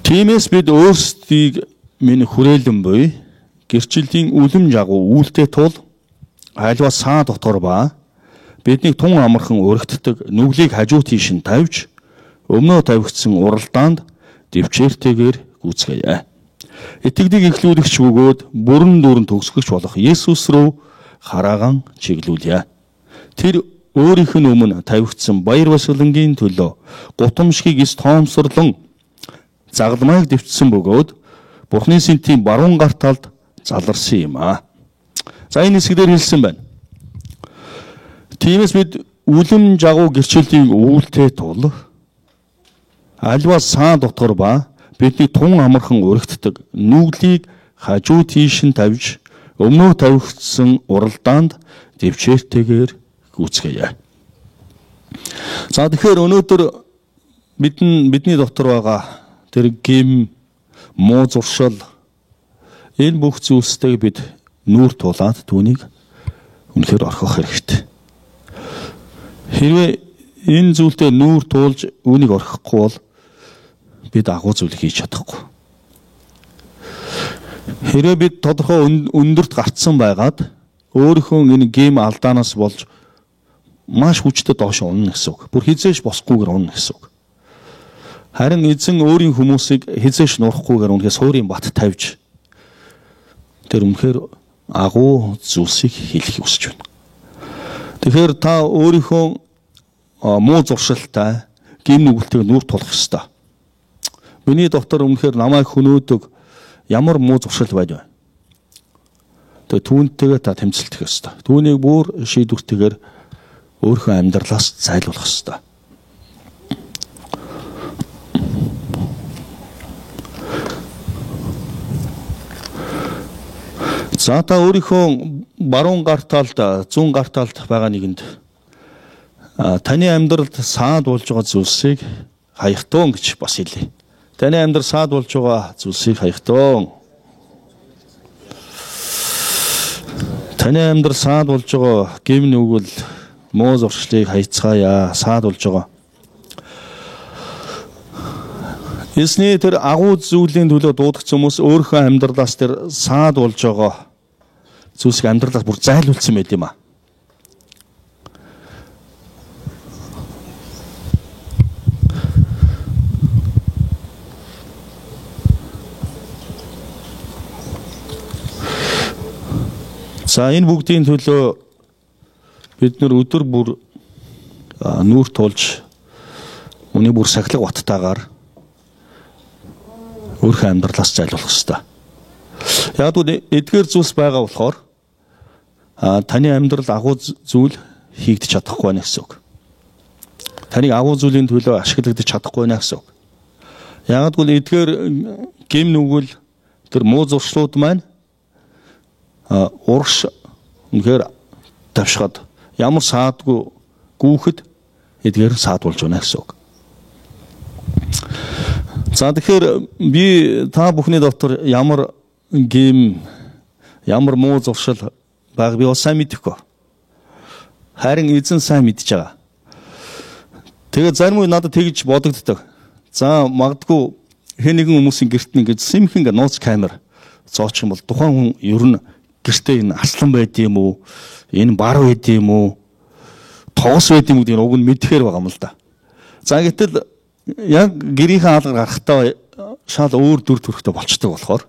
Тиймээс бид өөрсдийг минь хүрээлэн буй гэрчлэлийн үлэм жагуу үйлдэл тул альва саа дотор ба бидний тун амархан өргөддөг нүглийг хажуу тийш нь тавьж өмнөө тавигдсан уралдаанд дэвчээртэйгээр гүйцгээе. Итгэдэг эхлүүлэгч бөгөөд бүрэн дүүрэн төгсгөгч болох Есүс рүү харааган чиглүүлье. Тэр өөрийнх нь өмнө тавигдсан баяр баясгалангийн төлөө гутамшгийг эс тоомсорлон загламайг дэвтсэн бөгөөд Бурхны сэнтийн баруун гар талд заларсан юм а. За энэ хэсгээр хэлсэн байна. Тиймээс бид үлэм жагуу гэрчлэлийн үйлдэл тул альва саа дотор ба бидний тун амархан өргөддөг нүглийг хажуу тийш нь тавьж өмнөө тавигдсан уралдаанд дэвчээртэйгээр гүйцгээе. За тэгэхээр өнөөдөр бидний дотор байгаа тэр гим муу зуршил энэ бүх зүйлстэй бид нүүр тулаад түүнийг үнэхээр орхих хэрэгтэй. Хэрвээ энэ зүйлдээ нүүр туулж үүнийг орхихгүй бол бид агуу зүйл хийж чадахгүй. Хэрвээ бид тодорхой өндөрт гарцсан байгаад өөрийнхөө энэ гим алдаанаас болж маш хүчтэй доош унана гэсэн үг. Бүр хизээш босхгүйгээр унана гэсэн үг. Харин эзэн өөрийн хүмүүсийг хизээш нурахгүйгээр үнэхээр суурийн бат тавьж тэр үнэхээр агуу зүйлсийг хийх хүсэж байна. Тэгэхээр та өөрийнхөө муу зуршилтай гим нүгэлтэйг нүүр тулах ёстой. Миний доктор үнэхээр намайг хөнөөдөг ямар муу зуршил байд вэ? Тэгээ түүнтэйгээ та тэмцэлдэх ёстой. Түүнийг бүр шийдвэртэйгээр өөрийнхөө амьдралаас зайлуулах ёстой. За та өөрийнхөө баруун гар талд, зүүн гар талд байгаа нэгэнд таны амьдралд саад болж байгаа зүйлсийг хаягтуун гэж бас хэлье. Таны амьдрал саад болж байгаа зүйлсийг хаягтуун. Таны амьдрал саад болж байгаа гим нүгэл муу зуршлыг хайцгаая. Саад болж байгаа. Эсний тэр агуу зүйлийн төлөө дуудагч хүмүүс өөрийнхөө амьдралаас тэр саад болж байгаа зүйлсийг амьдралаас бүр зайлуулсан байт юм а. За энэ бүгдийн төлөө бид нар өдөр бүр нүүр тулж үний бүр сахилга баттайгаар өөрийнхөө амьдралаас зайлуулах ёстой. Яг нь эдгээр зүйлс байгаа болохоор таны амьдрал агуу зүйл хийгдэж чадахгүй байна гэсэн үг. Таныг агуу зүйлийн төлөө ашиглагдаж чадахгүй байна гэсэн үг. Яг нь эдгээр гим нүгэл тэр муу зуршлууд маань урагш үнэхээр тавшихад ямар саадгүй гүүхэд эдгээр саад болж байна гэсэн үг. За тэгэхээр би та бүхний доктор ямар гим ямар муу зуршил баг би сайн мэдэхгүй. Харин эзэн сайн мэдж байгаа. Тэгээд зарим үе надад тэгж бодогддог. За магадгүй хэн нэгэн хүмүүсийн гэрт ингэж симхэн нууц камер зоочих юм бол тухайн хүн ер нь гэртээ энэ аслан байд юм уу? Энэ бар байд юм уу? Тоос байд юм уу гэдэг уг нь мэдхээр байгаа юм л да. За гэтэл яг гэрийнхээ хаалгаар гарахтаа шал өөр дүр төрхтэй болчдөг болохоор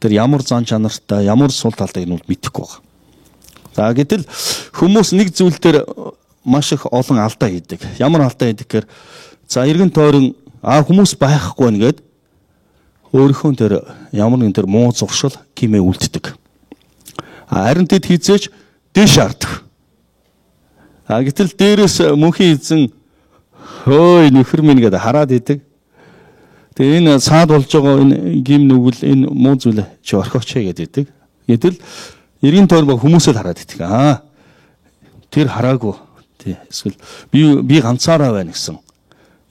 тэр ямар зан чанартай, ямар сул талтай нь бол мэдэхгүй байгаа. За гэтэл хүмүүс нэг зүйл дээр маш их олон алдаа хийдэг. Ямар алдаа хийдэг гэхээр за эргэн тойрон хүмүүс байхгүй нэгэд өөрийнхөө тэр ямар нэгэн тэр муу зуршил гимээ үлддэг. Харин тэд хизээж дэш хардаг. Гэтэл дээрээс мөнхийн эзэн хөөй нөхөр минь гэдээ хараад идэг. Тэгээ энэ цаад болж байгаа энэ гим нүгэл энэ муу зүйл чи орхиоч гэдэг. Гэтэл эргэн тойрон хүмүүсэл хараад идэг. Тэр хараагүй. Тий. Эсвэл би ганцаараа байна гэсэн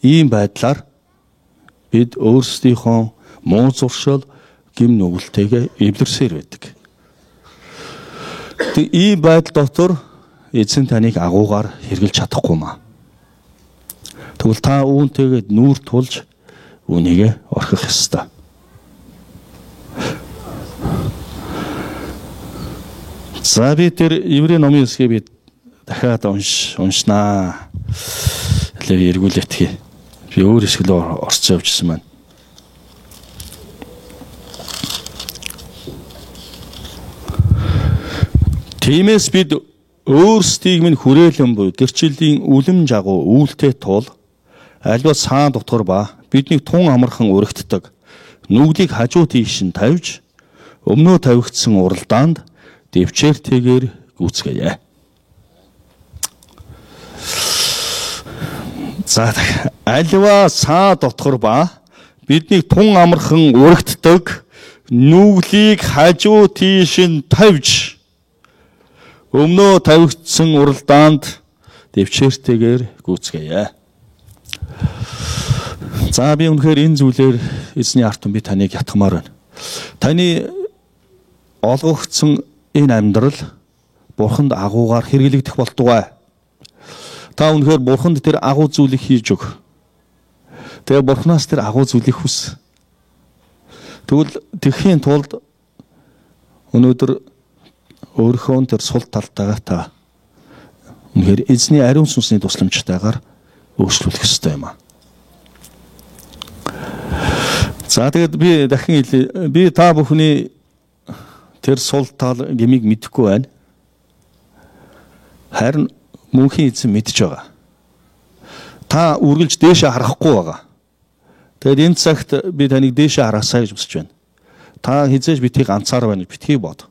ийм байдлаар бид өөрсдийнхөө муу зуршил гим нүгэлтэйгээ эвлэрсээр байдаг. Тэг ийм байдал дотор эзэн таныг агуугаар хэрглэж чадахгүй маа. Тэгвэл та үүнтэйгээ нүүр тулж үүнийгээ орхих ёстой. За би тэр Еврей номын хэсгийг би дахиад уншнаа. Хэлээ эргүүлээтгэе. Би өөр хэсэг рүү орцсон явжсэн байна. Тиймээс бид өөрсдийг минь хүрээлэн буй гэрчлэлийн үлэм жагуу үүлтэй тул альва цаан дотор ба биднийг тун амархан урагддаг нүглийг хажуу тийш нь тавьж өмнөө тавигдсан уралдаанд дэвчээртэйгээр гүйцгээе. За альва цаа дотор ба биднийг тун амархан урагддаг нүглийг хажуу тийш нь тавьж өмнөө тавигдсан уралдаанд дэвчээртэйгээр гүйцгээе. За би үнэхээр энэ зүйлээр эзний ард түмэн би таныг ятгамаар байна. Таны олгогдсон энэ амьдрал бурханд агуугаар хэрэглэгдэх болтугай. Та үнэхээр бурханд тэр агуу зүйлийг хийж өг. Тэгээ бурханаас тэр агуу зүйлийг хүс. Тэгвэл тэхийн тулд өнөөдөр өөрийнхөө тэр сул талтайгаа та үнэхээр эзний ариун сүнсний тусламжтайгаар өөрчлөх ёстой юм аа. За тэгээд би дахин хэлье. Би та бүхний тэр сул тал гмийг мэдэхгүй байна. Харин мөнхийн эзэн мэдж байгаа. Та үргэлж дээшээ харахгүй байгаа. Тэгээд энэ цагт би таныг дээшээ хараасаа гэж хүсэж байна. Та хизээж битгий ганцаар байна гэж битгий бод.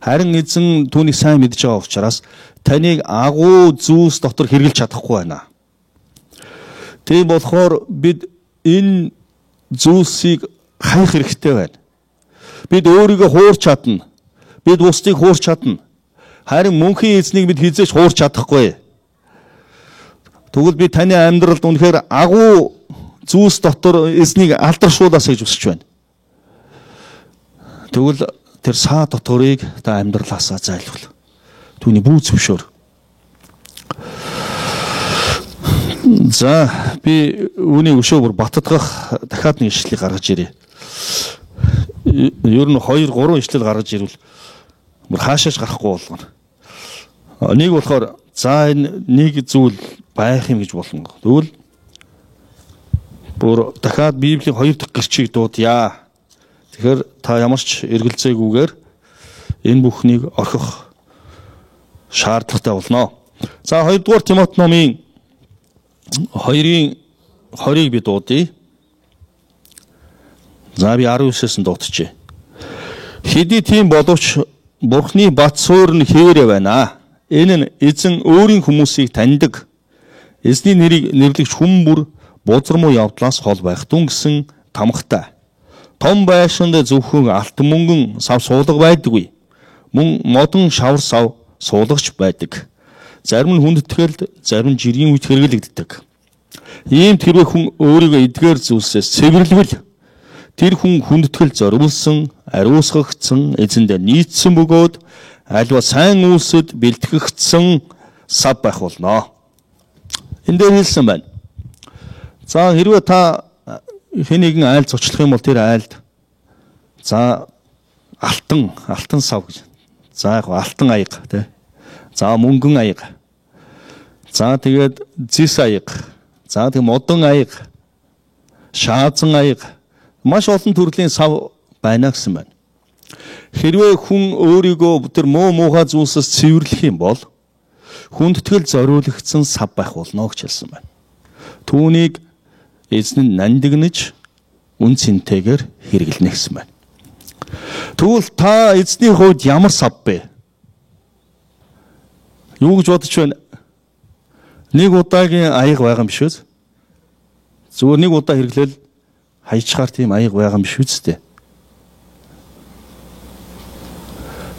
Харин эзэн түүнийг сайн мэдж байгаа учраас таныг агуу зүйлс дотор хэрглэж чадахгүй байна. Тийм болохоор бид энэ зүйлсийг хайх хэрэгтэй байна. Бид өөрийгөө хуурч чадна. Бид бусдыг хуурч чадна. Харин мөнхийн эзнийг бид хизээж хуурч чадахгүй. Тэгвэл би таны амьдралд үнэхээр агуу зүйлс дотор эзнийг алдаршуулаасаа гэж хүсэж байна. Тэгвэл тэр саа доторыг та амьдралаасаа зайлуул. Түүний бүү зөвшөөр. За би үүний өшөө бүр баттгах дахиад нэг ишлэлийг гаргаж ирье. Ер нь 2-3 ишлэл гаргаж ирвэл бүр хаашааш гарахгүй болгоно. Нэг болохоор за энэ нэг зүйл байх юм гэж болно. Тэгвэл бүр дахиад Библийн 2 дахь гэрчийг дуудъя. Тэгэхээр та ямар ч эргэлзээгүйгээр энэ бүхнийг орхих шаардлагатай болно. За 2 дугаар Тимот номын 2-ын 20-ыг би дуудъя. За би 19-с нь дуудчихъя. Хэдий тийм боловч Бурхны бат суур нь хэвээрээ байна. Энэ нь эзэн өөрийн хүмүүсийг таньдаг. Эзний нэрийг нэрлэгч хүн бүр бузар муу явдлаас хол байх тун гэсэн тамхтай. Том байшинд зөвхөн алтан мөнгөн сав суулга байдаггүй. Мөн модон шавар сав суулагч байдаг. Зарим нь хүндэтгэлд, зарим жирийн үед хэрэглэгддэг. Ийм тэрвээ хүн өөрийгөө эдгээр зүйлсээс цэвэрлэвэл тэр хүн хүндэтгэл зориулсан, ариусгагдсан, эзэндээ нийцсэн бөгөөд альва сайн үйлсэд бэлтгэгдсэн сав байх болно. Энд дээр хэлсэн байна. За хэрвээ та хэн нэгэн айл зочлох юм бол тэр айлд за алтан сав гэж. За яг алтан аяга тий. За мөнгөн аяга. За тэгээд зис аяга. За тэгээд модон аяга. Шаазан аяга. Маш олон төрлийн сав байна гэсэн байна. Хэрвээ хүн өөрийгөө тэр муу муухай зүйлсээс цэвэрлэх юм бол хүндэтгэл зориулагдсан сав байх болно гэж хэлсэн байна. Түүнийг эзэн нь нандинаж үн цэнтэйгээр хэрэглэнэ гэсэн байна. Тэгвэл та эзний хувьд ямар сав бэ? Юу гэж бодож байна? Нэг удаагийн аяга байгаа юм биш үү? Зүгээр нэг удаа хэрэглээл хайчаар тийм аяга байгаа юм биш үстэй.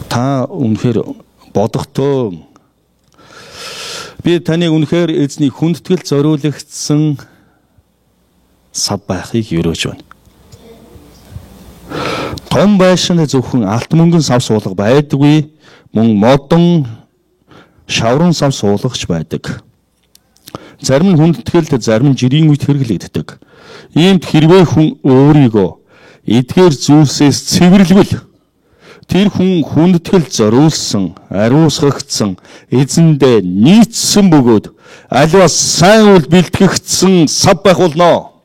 Та үнэхээр бодохдоо би таныг үнэхээр эзний хүндэтгэл зориулагдсан сав байхыг ерөөж байна. Том байшин зөвхөн алт мөнгөн сав суулга байдаггүй, мөн модон шаврын сав суулгач байдаг. Зарим нь хүндэтгэлд, зарим нь жирийн үед хэрэглэгддэг. Иймд хэрвээ хүн өөрийгөө эдгээр зүйлсээс цэвэрлэвэл тэр хүн хүндэтгэл зориулсан, ариусгагдсан, эзэндээ нийцсэн бөгөөд аливаа сайн үйл бэлтгэгдсэн сав байх болно.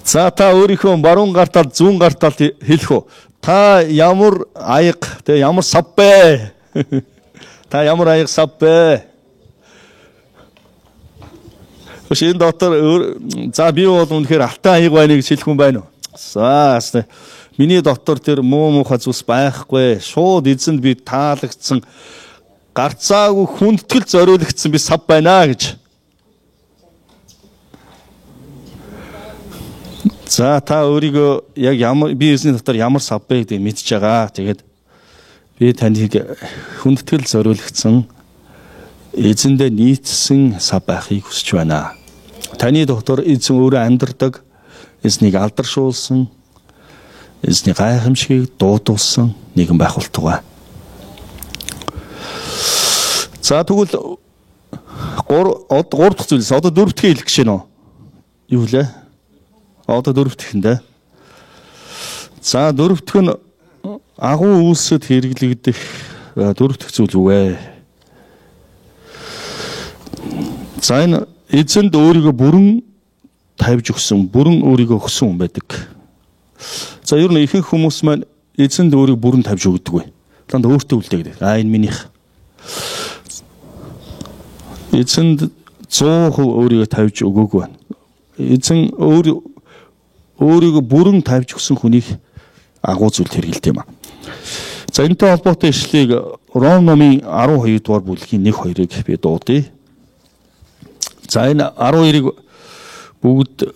За та өөрийнхөө баруун гартал, зүүн гартал хэлэх үү? Та ямар аяга, тэ ямар сав бэ? Та ямар аяга сав бэ? Энэ дотор за би бол үнэхээр алтай аяга байна гэж хэлэх хүн байна уу? За миний дотор тэр муу муухай зүйлс байхгүй. Шууд эзэнд би таалагдсан, гарцаагүй хүндэтгэл зориулагдсан би сав байна гэж. За та өөрийгөө яг ямар би эзний дотор ямар сав бэ гэдгийг мэдж байгаа. Тэгээд би таныг хүндэтгэл зориулагдсан, эзэндээ нийцсэн сав байхыг хүсэж байна. Таны дотор эзэн өөрөө амьдардаг, эзнийг алдаршуулсан, эзний гайхамшигыг дуудуулсан нэгэн байх болтугай. За тэгвэл 3 дахь зүйлс одоо 4 дахь хэлэх гэж байна уу? Юу лээ? Одоо 4 дахь нь. За 4 дахь нь агуу үйлсэд хэрэглэгдэх 4 дахь зүйл юу вэ? За энэ эзэнд өөрийгөө бүрэн тавьж өгсөн, бүрэн өөрийгөө өгсөн хүн байдаг. За ер нь ихэнх хүмүүс маань эзэнд өөрийгөө бүрэн тавьж өгдөггүй. Танд өөртөө үлдээгээд. Энэ минийх. Эзэнд 100% өөрийгөө тавьж өгөөгүй байна. Эзэн өөрийгөө бүрэн тавьж өгсөн хүнийг агуу зүйлд хэрэгэлдэг юм аа. За энэтэй холбоотой ишлэгийг Ром номын 12 дугаар бүлгийн 1-2-ыг би дуудъя. За энэ 12-ыг бүгд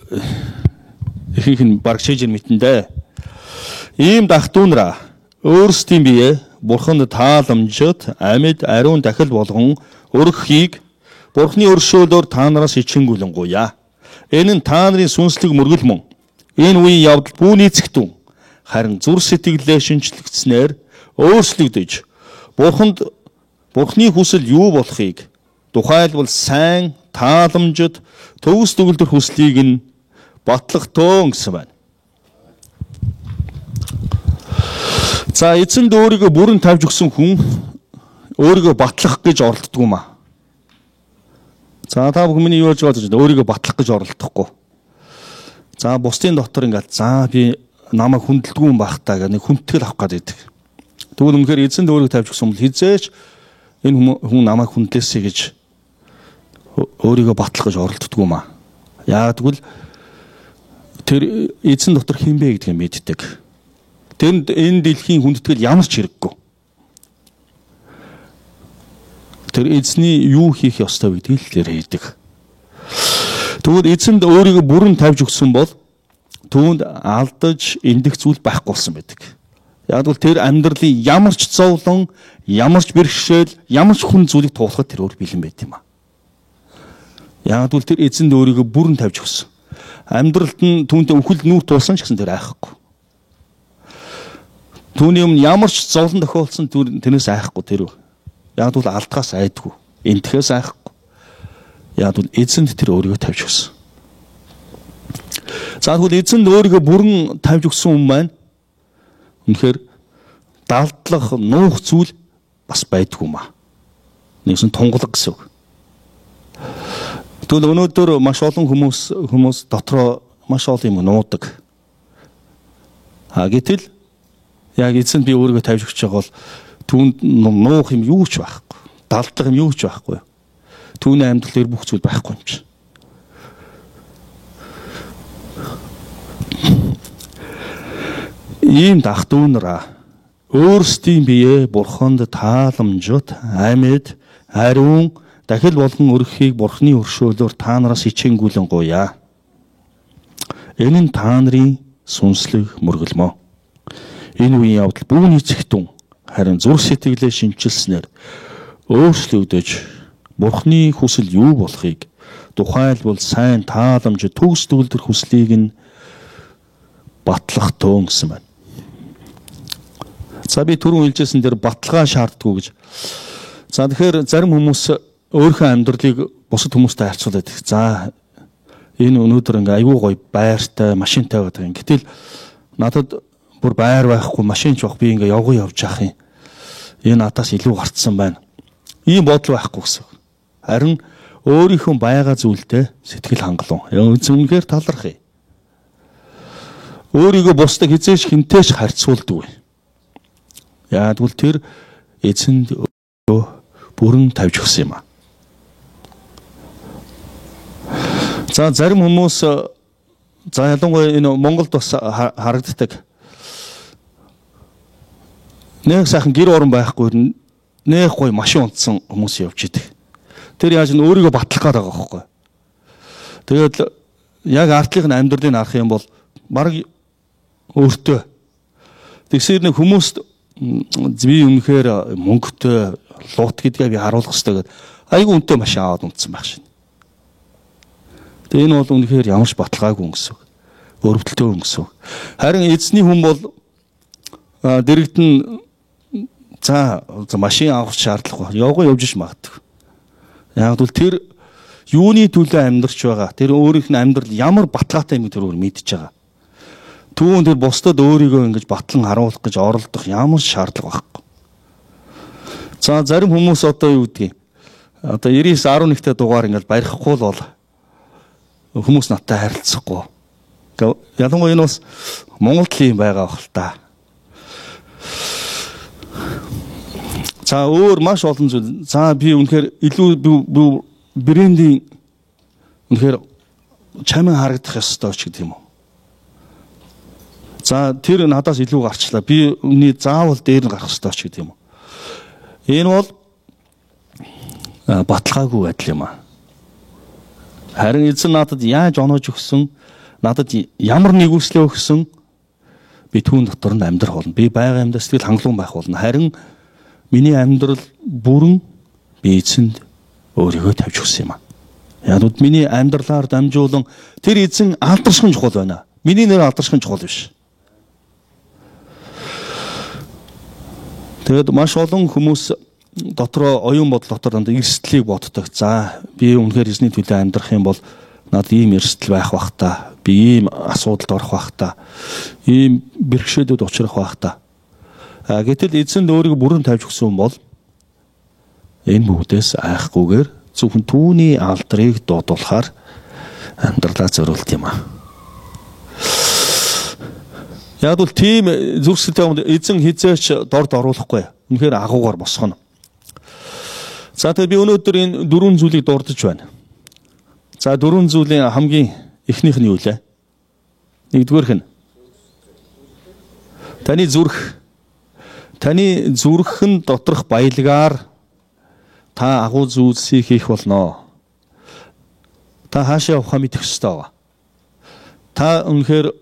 ихэнх нь баг шийж мэтэндээ. Ийм дахтуунараа өөрсдийн бие Бурханд тааламжид амьд ариун дахил болгон өргөхийг Бурхны өршөөлөөр та нараас ичингүүлэнгуяа. Энэ нь та нарын сүнслэг мөргөл мөн. Энэ үеийн явдал бүү нийцэхдэн харин зүр сэтгэлээ шинчлэгдснээр өөрчлөгдөж Бурхны хүсэл юу болохыг тухайлбал сайн, тааламжид, төгс төгөлдөр хүслийг нь батлагтон гэсэн байна. За эзэнд өөрийгөө бүрэн тавьж өгсөн хүн өөрийгөө батлах гэж оролддог юм аа. За та бүхэн миний юу гэж бодож байна? Өөрийгөө батлах гэж оролдохгүй. За бусдын дотор ингээд за би намайг хүндэлдэггүй юм байх таа гэх нэг хүндэтгэл авах гэдэг. Тэгвэл үнэхээр эзэнд өөрийгөө тавьж өгсөн бол хизээч энэ хүн намайг хүндлээсэй гэж өөрийгөө батлах гэж оролддог юм аа. Яагаад гэвэл тэр эзэн дотор хэн бэ гэдгийг мэддэг. Тэнд энэ дэлхийн хүндэтгэл ямар ч хэрэггүй. Тэр эзний юу хийх ёстой гэдгийг л тэр хийдэг. Тэгвэл эзэнд өөрийгөө бүрэн тавьж өгсөн бол түүнд алдаж эндэх зүйл байхгүй болсон байдаг. Яг бол тэр амьдралын ямар ч зовлон, ямар ч бэрхшээл, ямар ч хүн зүйлийг туулахад тэр өөр бэлэн байт юм аа. Яг бол тэр эзэнд өөрийгөө бүрэн тавьж өгсөн. Амьдралд нь түүнтэй үхэл нүүр тулсан ч гэсэн тэр айхгүй. Түүний өмнө ямар ч зовлон тохиолдсон тэрнээс айхгүй тэр. Яг бол алдгаас айдгүй. Энтэхээс айхгүй. Яг бол эзэнд тэр өөрийгөө тавьж өгсөн. За тэгвэл эзэнд өөрийгөө бүрэн тавьж өгсөн хүн маань үнэхээр далдлах, нуух зүйл бас байдгүй юм аа. Нэгсэн тунгалаг гэсэн үг. Тэгвэл өнөөдөр маш олон хүмүүс дотроо маш олон юм нуудаг. Гэтэл яг эзэн би өөрийгөө тавьж өгч байгаа бол түүнд нуух юм юу ч байхгүй. Далдах юм юу ч байхгүй. Түүний амьдрал дээр бүх зүйл байхгүй юм чи. Ийм дах дүүнраа өөрсдийн биеэ бурханд тааламжууд амьд ариун дахил болгон өргөхийг бурхны өршөөлөөр та нараас хичээнгүйлэн гуя. Энэ нь та нарын сүнслэг мөргөлмөө. Энэ үеийн явдал бүүний цэгтэн харин зүрх сэтгэлээ шинчилснээр өөрчлөгдөж бурхны хүсэл юу болохыг тухайлбал сайн тааламж төгс төгөлдөр хүслийг нь батлах төөн гэсэн байна. За би түрүүн хэлжсэн дээр баталгаа шаарддаггүй гэж. За тэгэхээр зарим хүмүүс өөрийнхөө амьдралыг бусад хүмүүстэй харьцуулаад за энэ өнөөдөр ингээ айгүй гоё байртай машинтай байдаг юм. Гэтэл надад бүр байр байхгүй машин ч байх би ингээ явган явж явах юм. Энэ надаас илүү гарцсан байна. Ийм бодол байхгүй гэсэн. Харин өөрийнхөө байгаа зүйлдээ сэтгэл хангалуун. Үнэхээр талархъя. Өөрийгөө бусдад хизээш хинтээш харьцуулдаг. Яг тэгвэл тэр эзэнд бүрэн тавьж өгсөн юм аа. За зарим хүмүүс за ялангуяа энэ Монголд бас харагддаг. Нэг сайхан гэр орон байхгүй нэг гоё машин унтсан хүмүүс явж идэг. Тэр яаж н өөрийгөө батлах гээд байгаа байхгүй. Тэгээд яг артлынх нь амьдралыг харах юм бол баг өөртөө тэгсээр нэг хүмүүст би үнэхээр мөнгөтэй луут гэдгээ би харуулах хэрэгтэй гэдэг айгүй үнэтэй машин аваад унтсан байх шин. Тэгээ энэ бол үнэхээр ямар ч баталгаагүй гэсэн. Өрөвдөлтөө гэсэн. Харин эзний хүн бол дэрэгдэн за машин авах шаардлагагүй. Явган явж ш магадгүй. Яг бол тэр юуны төлөө амьдарч байгаа. Тэр өөрийнх нь амьдрал ямар баталгаатай юм тэр өөр мэдж байгаа. Түүн тэр бусдад өөрийгөө ингэж батлан харуулах гэж оролдох ямар шаардлага байхгүй. За зарим хүмүүс одоо юу гэдгийг одоо 99-11-т дугаар ингэж барихгүй л бол хүмүүс надтай харилцахгүй. Ялангуяа энэ бас Монголд л юм байгаа бах л та. За өөр маш олон зүйл. За би үнэхээр илүү брендинг үнэхээр чамин харагдах ёстой ч гэдэг юм уу. За тэр надаас илүү гарчлаа. Би үний заавал дээр нь гарах ёстой ч гэдэг юм уу. Энэ бол баталгаагүй байдал юм аа. Харин эзэн надад яаж оноож өгсөн, надад ямар нэгүслээ өгсөн би түүн дотор нь амьдрах болно. Би байгаа юмдаа сэтгэл хангалуун байх болно. Харин миний амьдрал бүрэн би эзэнд өөрийгөө тавьж өгсөн юм аа. Яг л миний амьдралаар дамжуулан тэр эзэн алдаршин чухал байна. Миний нэр алдаршин чухал биш. Тэгээд маш олон хүмүүс дотроо оюун бодол дотор дандаа эрсдлийг боддог. За би үнэхээр эзний төлөө амьдрах юм бол надад ийм эрсдэл байх бах та. Би ийм асуудалд орох бах та. Ийм бэрхшээлүүд учрах бах та. Гэтэл эзэнд өөрийгөө бүрэн тавьж өгсөн бол энэ бүгдээс айхгүйгээр зөвхөн түүний алдрыг дуудуулахаар амьдралаа зориулт юм аа. Яг бол тийм зүрх сэтгэл эзэн хизээч дорд оруулахгүй. Үнэхээр агуугаар босгоно. За тэгээ би өнөөдөр энэ дөрвөн зүйлийг дурдж байна. За дөрвөн зүйлийн хамгийн эхнийх нь юу вэ? Нэгдүгээрх нь таны зүрх. Таны зүрхэн доторх баялагаар та агуу зүйлсийг хийх болно. Та хаашаа явахаа мэдэх ёстой. Та үнэхээр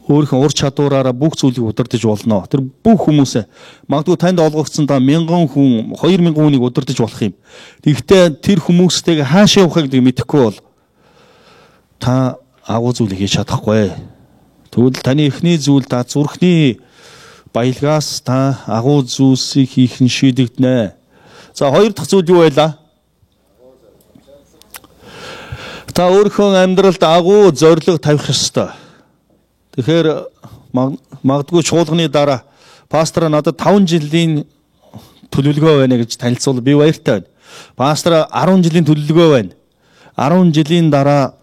өөрийнхөө ур чадвараараа бүх зүйлийг удирдах болно. Тэр бүх хүмүүсээ магадгүй танд олгогдсон та 1000 хүн, 2000 хүнийг удирдах болох юм. Тэгэхдээ тэр хүмүүстэйг хаашаа явахыг мэдэхгүй бол та агуу зүйлийг хийж чадахгүй. Тэгвэл таны эхний зүйл та зүрхний баялгаас та агуу зүйлсийг хийх нь шийдэгдэнэ. За хоёр дахь зүйл юу байлаа? Та өөрийнхөө амьдралд агуу зорилго тавих ёстой. Тэгэхээр магадгүй чуулганы дараа пастор надад 5 жилийн төлөвлөгөө байна гэж танилцуул би баяртай байна. Пастор 10 жилийн төлөвлөгөө байна. 10 жилийн дараа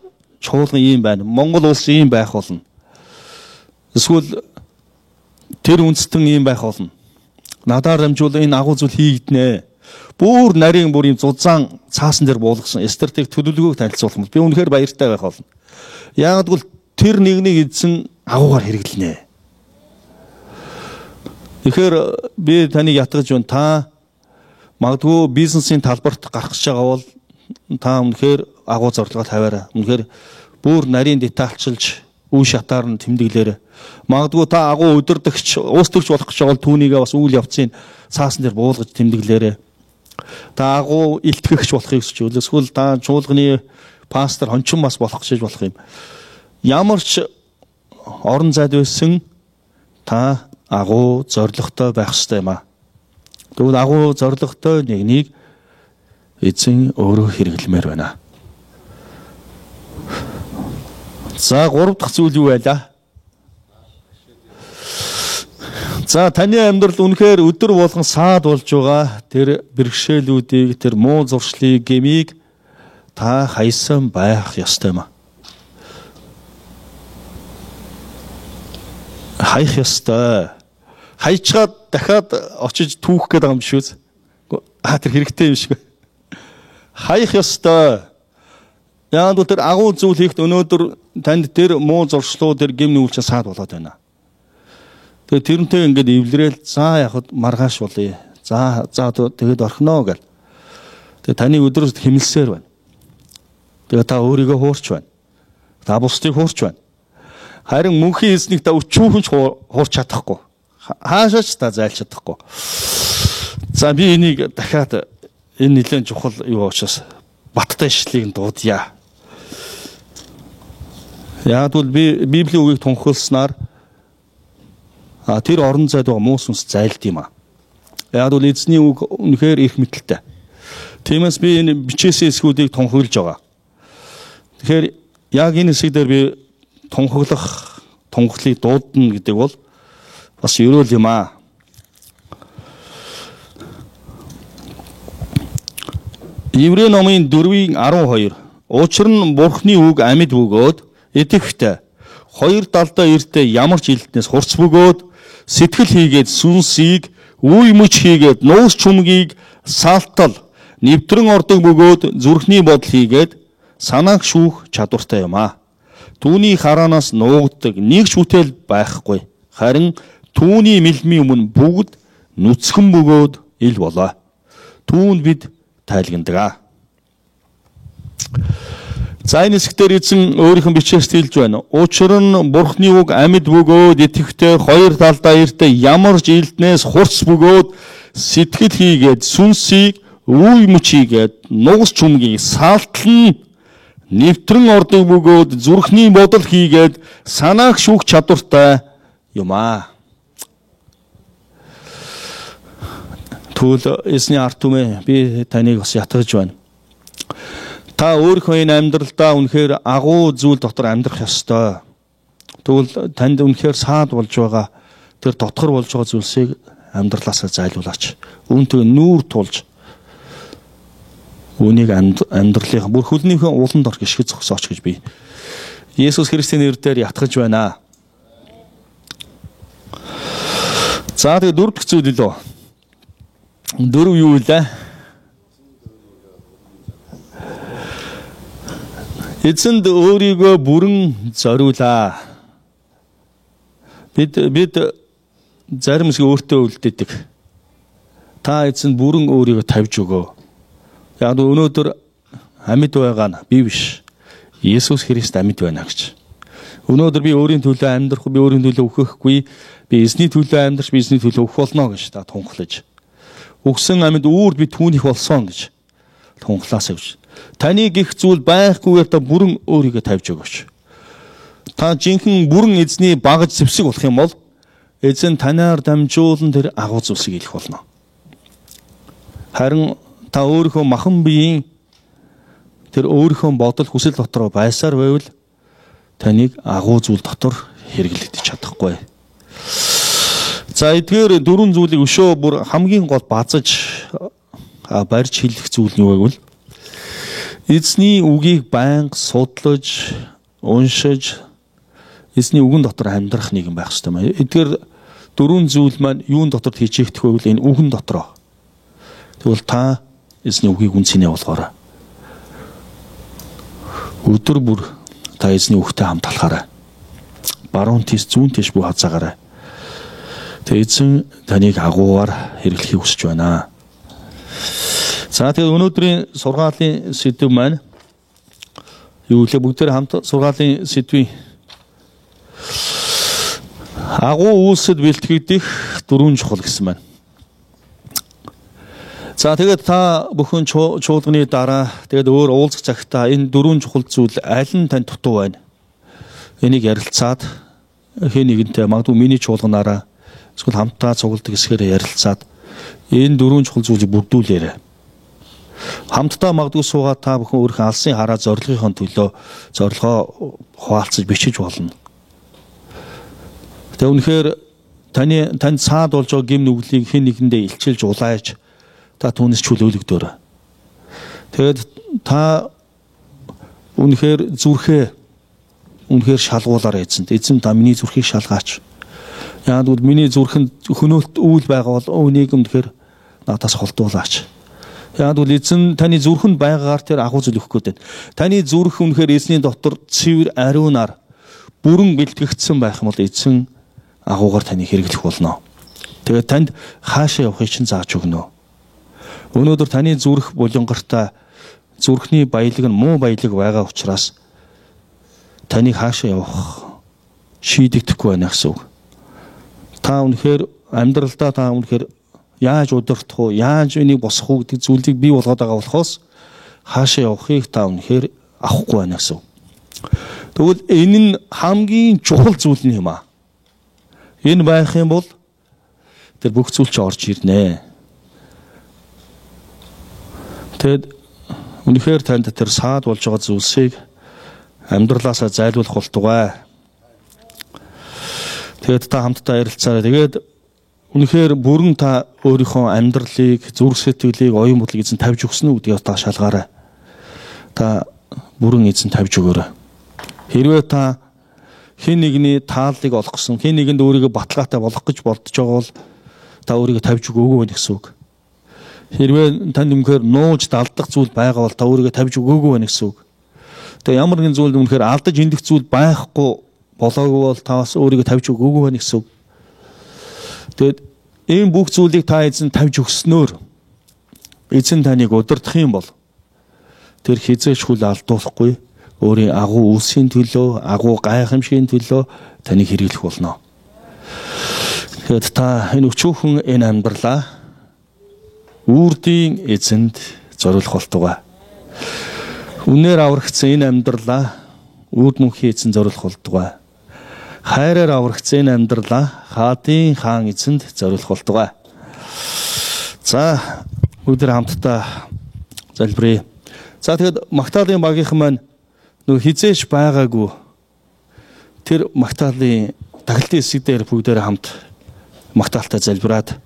чуулган ийм байна. Монгол улс ийм байх болно. Эсвэл тэр үндэстэн ийм байх болно. Надаар дамжуул энэ агуу зүйл хийгднэ. Бүр нарийн бүр юм зузаан цаасан дээр буулгасан стратеги төлөвлөгөөг танилцуулах юм. Би үнэхээр баяртай байх болно. Яг гэвэл тэр нэгнийг эзэн агуугаар хэрэглэнэ. Тэгэхээр би таныг ятгаж байна. Та магадгүй бизнесийн талбарт гарах гэж байгаа бол та үнэхээр агуу зорилгоо тавиараа. Үнэхээр бүр нарийн детальчилж үе шатаар нь тэмдэглээрэй. Магадгүй та агуу өдөрдөгч, уус төрч болох гэж байгаа бол түүнийгээ бас үйл явцын цаасан дээр буулгаж тэмдэглээрэй. Та агуу илтгэгч болохыг хүсч байна. Эсвэл та чуулганы пастор хончин бас болох гэж болох юм. Ямар ч орон зайд байсан та агуу зоригтой байх ёстой юм аа. Тэгвэл агуу зоригтой нэгнийг эзэн өөрөө хэрэглэмээр байна. За 3 дахь зүйл юу байлаа? За таны амьдрал үнэхээр өдөр болгон саад болж байгаа тэр бэрхшээлүүдийг, тэр муу зуршлыг, гмийг та хайсан байх ёстой юм аа. Хаях ёстой. Хайчгаад дахиад очиж түүх гээд байгаа юм биш үү? Тэр хэрэгтэй юм шиг. Хаях ёстой. Яг л тэр агуу зүйл хийхэд өнөөдөр танд тэр муу зуршлуу, тэр гим нүүлчин саад болоод байна. Тэгээ тэрнтэй ингээд эвлэрээл за яг маргааш болъё. За тэгээд орхиноо гэл. Тэгээ таны өдрөөс хэмэлсээр байна. Тэгээ та өөрийгөө хуурч байна. Та бусдыг хуурч байна. Харин мөнхийн эзнийг та өчүүхэн ч хуурч чадахгүй. Хаашаач та зайлж чадахгүй. За би энийг дахиад энэ нэлээд чухал юу учраас баттай ишлэгийг дуудъя. Яг бол би Библийн үгийг тунхагласнаар тэр орон зайд байгаа муу сүнс зайлд юм аа. Яг бол эзний үг үнэхээр их мэдэлтэй. Тиймээс би энэ бичээсээ эсгүүдийг тунхаглаж байгаа. Тэгэхээр яг энэ хэсэг дээр би тунхаглыг дуудана гэдэг бол бас ерөөл юм аа. Еврей номын 4:12 Учир нь Бурхны үг амьд бөгөөд идэвхтэй хоёр талдаа иртээ ямар ч илтнээс хурц бөгөөд сэтгэл хийгээд сүнсийг үе мөч хийгээд нуус чүмгийг салтал нэвтрэн ордог бөгөөд зүрхний бодол хийгээд санааг шүүх чадвартай юм аа. Түүний хараанаас нуугддаг нэг ч бүтээл байхгүй. Харин түүний мэлмийн өмнө бүгд нүцгэн бөгөөд ил болоо. Түүнд бид тайлгнадаг. За энэ хэсгээр эзэн өөрийнх нь бичээс хэлж байна. Учир нь Бурхны үг амьд бөгөөд итгэвтэй хоёр талдаа иртээ ямар ч илтнээс хурц бөгөөд сэтгэл хийгээд сүнсийг үе мөч хийгээд нуус чүмгийг саалтлан нэвтрэн ордог бөгөөд зүрхний бодол хийгээд санааг шүүх чадвартай юм аа. Түл эзний ард түмээ би таныг бас ятгаж байна. Та өөрийнхөө энэ амьдралдаа үнэхээр агуу зүйл дотор амьдрах ёстой. Тэгвэл танд үнэхээр саад болж байгаа тэр дотгор болж байгаа зүйлсийг амьдралаасаа зайлуулаач. Үүнтэй нүүр тулж үүнийг амьдралынхаа бүр хөлнийхээ ууланд ор гიშгэж зогсооч гэж би Есүс Христийн нэрээр ятгаж байна. За тэгээ 4 дахь зүйл лөө. 4 юу вэ? Эзэнд өөрийгөө бүрэн зориулаа. Бид зарим хэсэг өөртөө үлдээдэг. Та эзэнд бүрэн өөрийгөө тавьж өгөө. Яг өнөөдөр амьд байгаа нь би биш. Есүс Христ амьд байна гэж. Өнөөдөр би өөрийн төлөө амьдрахгүй, би өөрийн төлөө үхэхгүй, би эзний төлөө амьдрч, би эзний төлөө үхэх болно гэж та тунхлаж. Үгсэн амьд үүрд би түүнийх болсон гэж тунхлаасаа гэж. Таны гих зүйл байхгүйгээр та бүрэн өөрийгөө тавьж өгөөч. Та жинхэнэ бүрэн эзний багаж зэвсэг болох юм бол эзэн танаар дамжуулан тэр агуу зүйлсийг хийх болно. Харин та өөрийнхөө махан биеийн тэр өөрийнхөө бодол хүсэл дотроо байсаар байвал таныг агуу зүйл дотор хэрэглэж чадахгүй. За эдгээр 4 зүйлийг өшөө бүр хамгийн гол базаж барьж хэлэх зүйл нь юу вэ гэвэл эзний үгийг байнга судлаж уншиж эзний үгэн дотор амьдрах нэгэн байх ёстой маа. Эдгээр дөрвөн зүйл маань юун дотор хийчихдэх вэ гэвэл энэ үгэн дотроо. Тэгвэл та эзний үгийг үнцэнэ болгоорой. Өдөр бүр та эзний үгтэй хамт алхаарай. Баруун тийш зүүн тийш бүх хазаагаарай. Тэг эзэн таныг агуугаар хэрэглэхийг хүсэж байна. За тэгээд өнөөдрийн сургаалын сэдэв маань юу вэ? Бүгдээр хамт сургаалын сэдвийн агуу үйлсэд бэлтгэгдэх дөрвөн чухал гэсэн байна. За тэгээд та бүхэн чуулганы дараа тэгээд өөр уулзах цагтаа энэ дөрвөн чухал зүйл аль нь тань дутуу байна? Энийг ярилцаад хэн нэгэнтэй магадгүй миний чуулганаараа эсвэл хамтдаа цугладаг хэсгээр ярилцаад энэ дөрвөн чухал зүйлийг бүрдүүлээрэй. Хамтдаа магадгүй суугаад та бүхэн өөрийнхөө алсын хараа зорилгын төлөө зорилгоо хуваалцаж бичиж болно. Тэгээ үнэхээр танд цаад болж байгаа гэм нүглийг хэн нэгэндээ илчилж улааж та түүнээс чөлөөлөгдөөрэй. Тэгээд та үнэхээр зүрхээ үнэхээр шалгуулаарай эзэнт. Эзэн та миний зүрхийг шалгаач. Яг л миний зүрхэнд хөнөөлт үйл байгаа бол үнийг үнэхээр надаас холдуулаач. Яг л эзэн таны зүрхэнд байгаагаар тэр агуу зүйл өгөх гээд байна. Таны зүрх үнэхээр эзний дотор цэвэр ариунаар бүрэн бэлтгэгдсэн байх юм бол эзэн агуугаар таныг хэрэглэх болно. Тэгээд танд хаашаа явахыг чинь зааж өгнө. Өнөөдөр таны зүрх булангартай зүрхний баялаг нь муу баялаг байгаа учраас таныг хаашаа явах шийдэгдэхгүй байна гэсэн үг. Та үнэхээр амьдралдаа та үнэхээр яаж удирдах уу, яаж энийг босгох уу гэдэг зүйлийг бий болгоод байгаа болохоос хаашаа явахыг та үнэхээр авахгүй байна гэсэн үг. Тэгвэл энэ нь хамгийн чухал зүйл юм аа. Энэ байх юм бол тэр бүх зүйл ч орж ирнэ. Тэгэд үнэхээр танд тэр саад болж байгаа зүйлсийг амьдралаасаа зайлуулах болтугай. Тэгээд та хамтдаа ярилцаарай. Тэгээд үнэхээр бүрэн та өөрийнхөө амьдралыг, зүрх сэтгэлийг, оюун бодлыг эзэн тавьж өгсөн үү гэдгийг та шалгаарай. Та бүрэн эзэн тавьж өгөөрэй. Хэрвээ та хэн нэгний тааллыг олох гэсэн, хэн нэгэнд өөрийгөө баталгаатай болох гэж бодож байгаа бол та өөрийгөө тавьж өгөөгүй байх гэсэн үг. Хэрвээ танд үнэхээр нууж далдах зүйл байгаа бол та өөрийгөө тавьж өгөөгүй байх гэсэн үг. Тэгээ ямар нэгэн зүйл үнэхээр алдаж эндэх зүйл байхгүй болоогүй бол та бас өөрийгөө тавьж өгөөгүй байх гэсэн үг. Тэгэд ийм бүх зүйлийг та эзэн тавьж өгснөөр эзэн таныг удирдах юм бол тэр хизээч хүл алдуулахгүй өөрийн агуу үлсийн төлөө, агуу гайхамшигын төлөө таныг хэрэглэх болно. Тэгэд та энэ өчүүхэн энэ амьдралаа үрдийн эзэнд зориулах болтугай. Үнээр аврагцсан энэ амьдралаа үрд мөнхийн эзэнд зориулах болтугай. Хайраар аврагцсан энэ амьдралаа хаадын хаан эзэнд зориулах болтугай. За бүгд хамтдаа залбирая. За тэгэд Магдалины багийнхан маань нөө хизээш байгаагүй тэр Магдалины тагилтын хэсэг дээр бүгдээр хамт Магдалтай залбираад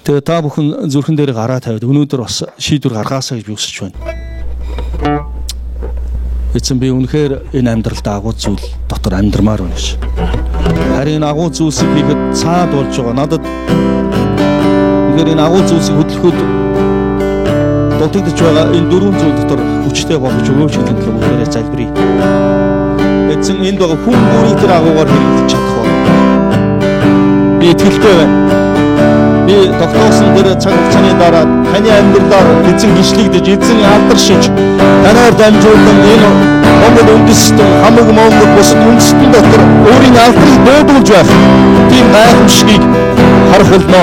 тэгээ та бүхэн зүрхэн дээр гараа тавиад өнөөдөр бас шийдвэр гаргаасаа гэж би хүсэж байна. Эцэн би үнэхээр энэ амьдралд агуу зүйл дотор амьдрмаар байна ш. Харин энэ агуу зүйлсийг хийхэд цаад болж байгаа. Надад үнэхээр энэ агуу зүйлсийг хөдөлгөхөд дутагдж байгаа энэ дөрвөн зүйл дотор хүчтэй болгож өгөөч гэдэг нь бүгдээрээ залбирая. Эцэн энд байгаа хүн бүрийн тэр агуугаар хэрэглэж чадах бол би итгэлтэй байна. Би тогтоосон тэр цаг хугацааны дараа таны амьдралаар эзэн гიშлэгдэж эзэн алдар шиж танаар дамжуулан энэ Монгол үндэстэн хамаг Монгол бусад үндэстэн дотор өөрийн алдрыг бөөдүүлж байх тийм гайхамшигыг харах болно.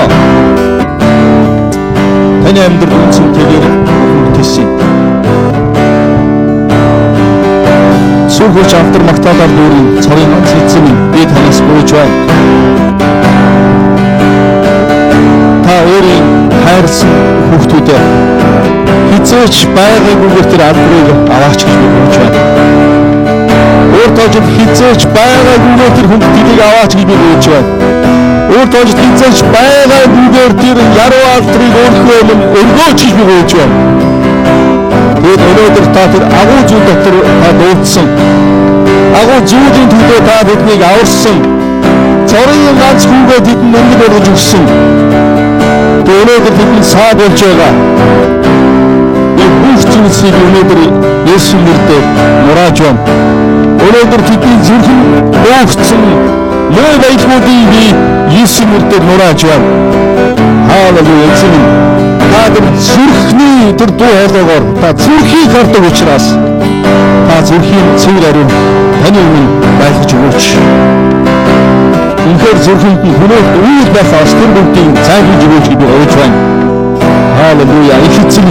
Таны амьдрал үнцэнтэйгээр бүтээсэн. Сүргүүч автар Магдалаар дүүрэн цорын ганц эзэн би танаас гуйж байна. Та өөрийн хайрлсан хүүхдүүдээ хизээч байгаагүйгээр тэр алдрыг аваач гэж би гуйж байна. Өөр тоожид хизээч байгаагүйгээр тэр хүүхдүүдийг аваач гэж би гуйж байна. Өөр тоожид хизээч байгаагүйгээр тэр яруу алдрыг өөрхөө өргөөч гэж би гуйж байна. Тэгээд өнөөдөр та тэр агуу зүйл дотор та дуудсан агуу зүйлийн төлөө та биднийг аварсан. Цорын ганц хүүгээ бидэнд өнгө болгож өгсөн. Өнөөдөр бидний саад болж байгаа. Би бүх зүйлсийг өнөөдөр Есүс нэрээр мурааж байна. Өнөөдөр бидний зүрхэн өөцсөн муу байдлуудыг би Есүс нэрээр мурааж байна. Халелуя эзэн. Та зүрхний тэр дуу хоолойгоор та зүрхийг хардаг учраас та зүрхийн цэвэр ариун таны өмнө байлгаж өгөөч. Үнэхээр зүрхэнд нь хүмүүст үйл байхаас тэр бүгдийг зайлуулж өгөөч гэж би гуйж байна. Халелуя их эзэн.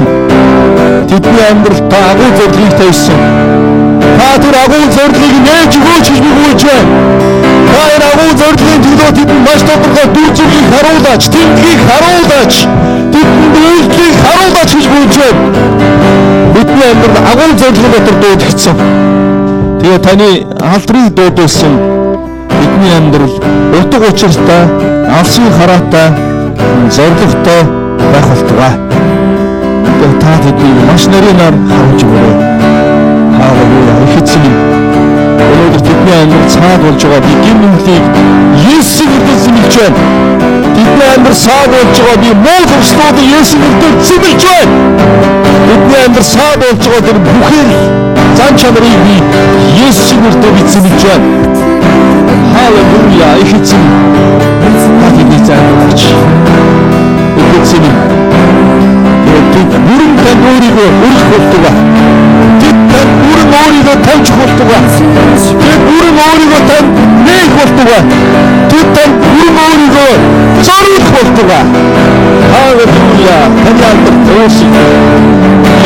Тэдний амьдралд та агуу зорилгыг тавьсан. Та тэр агуу зорилгыг нээж өгөөч гэж би гуйж байна. Та энэ агуу зорилгын төлөө тэдэнд маш тодорхой дүр зургийг харуулаач, тэмдгийг харуулаач, тэдэнд үйлдэлийг харуулаач гэж гуйж байна. Бидний амьдрал агуу зорилгын дотор дуудагдсан. Тэгээ таны алдрыг дуудуулсан бидний амьдрал утга учиртай, алсын хараатай, зоригтой байх болтугай. Та тэднийг маш нарийнаар харуулж өгөөрэй. Халелуя их эзэн. Өнөөдөр тэдний амьдрал цаад болж байгаа би гин нүглийг Есүс нэрээр зэмлэж байна. Тэдний амьдрал цаад болж байгаа би муу зуршлуудыг Есүс нэрээр зэмлэж байна. Тэдний амьдрал цаад болж байгаа тэр бүхэл зан чанарыг би Есүс нэрээр би зэмлэж байна. Халелуя их эзэн. Тэдний зайлуулаач. Их эзэн. Бүрэн тань өөрийгөө өргөх болтугай. Тэд тань бүрэн өөрийгөө тавьж болтугай. Тэд бүрэн өөрийгөө тань нээх болтугай. Тэд тань бүрэн өөрийгөө зориулах болтугай. Халелуя. Таны алдарт өсөж.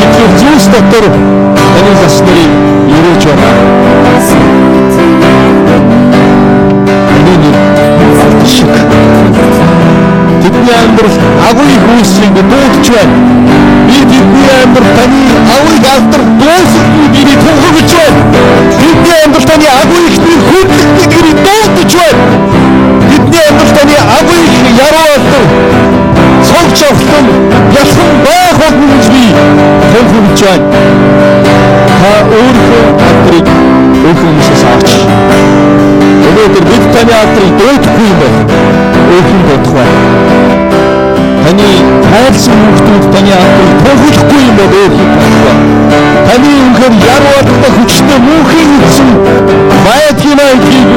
Итгэх зүйлс дотор таны засныг өрөөж байна. Таны нэр шиг. Тэдний амьдрал агуй хүйсийг дуудаж байна. Би тэдний амьдрал таны агуйг алдар дуусгахыг би тунхаглаж байна. Тэдний амьдрал таны агуй ихний хүндлэлтийг би дуудаж байна. Тэдний амьдрал таны агуйг яруу алдар цогц авсан ялхан байх болно гэж би тунхаглаж байна. Та өөрийнхөө алдрыг өөрхөөсөө авч. Өнөөдөр бид таны алдрыг дуудахгүй юм байна. Өөрхөн дуудах байна. Таны хайрсан хүмүүсд таны алдрыг тунхаглахгүй юм бол өөрхөн дуудах байна. Таны үнэхээр яруу алдартай хүчтэй мөнхийн эзэн байдгиймаа гэдгийг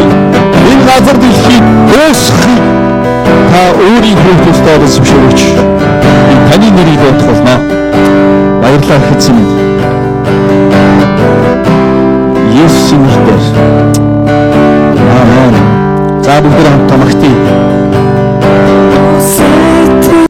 энэ газар дэлхийд дуусгахыг та өөрийнхөө төстөөр зөвшөөрөөч. Таны нэрийг дуудах болно. Баярлалаа эзэн минь. Есүс нэрээр. Амен. За бүгд хамтдаа магтъя.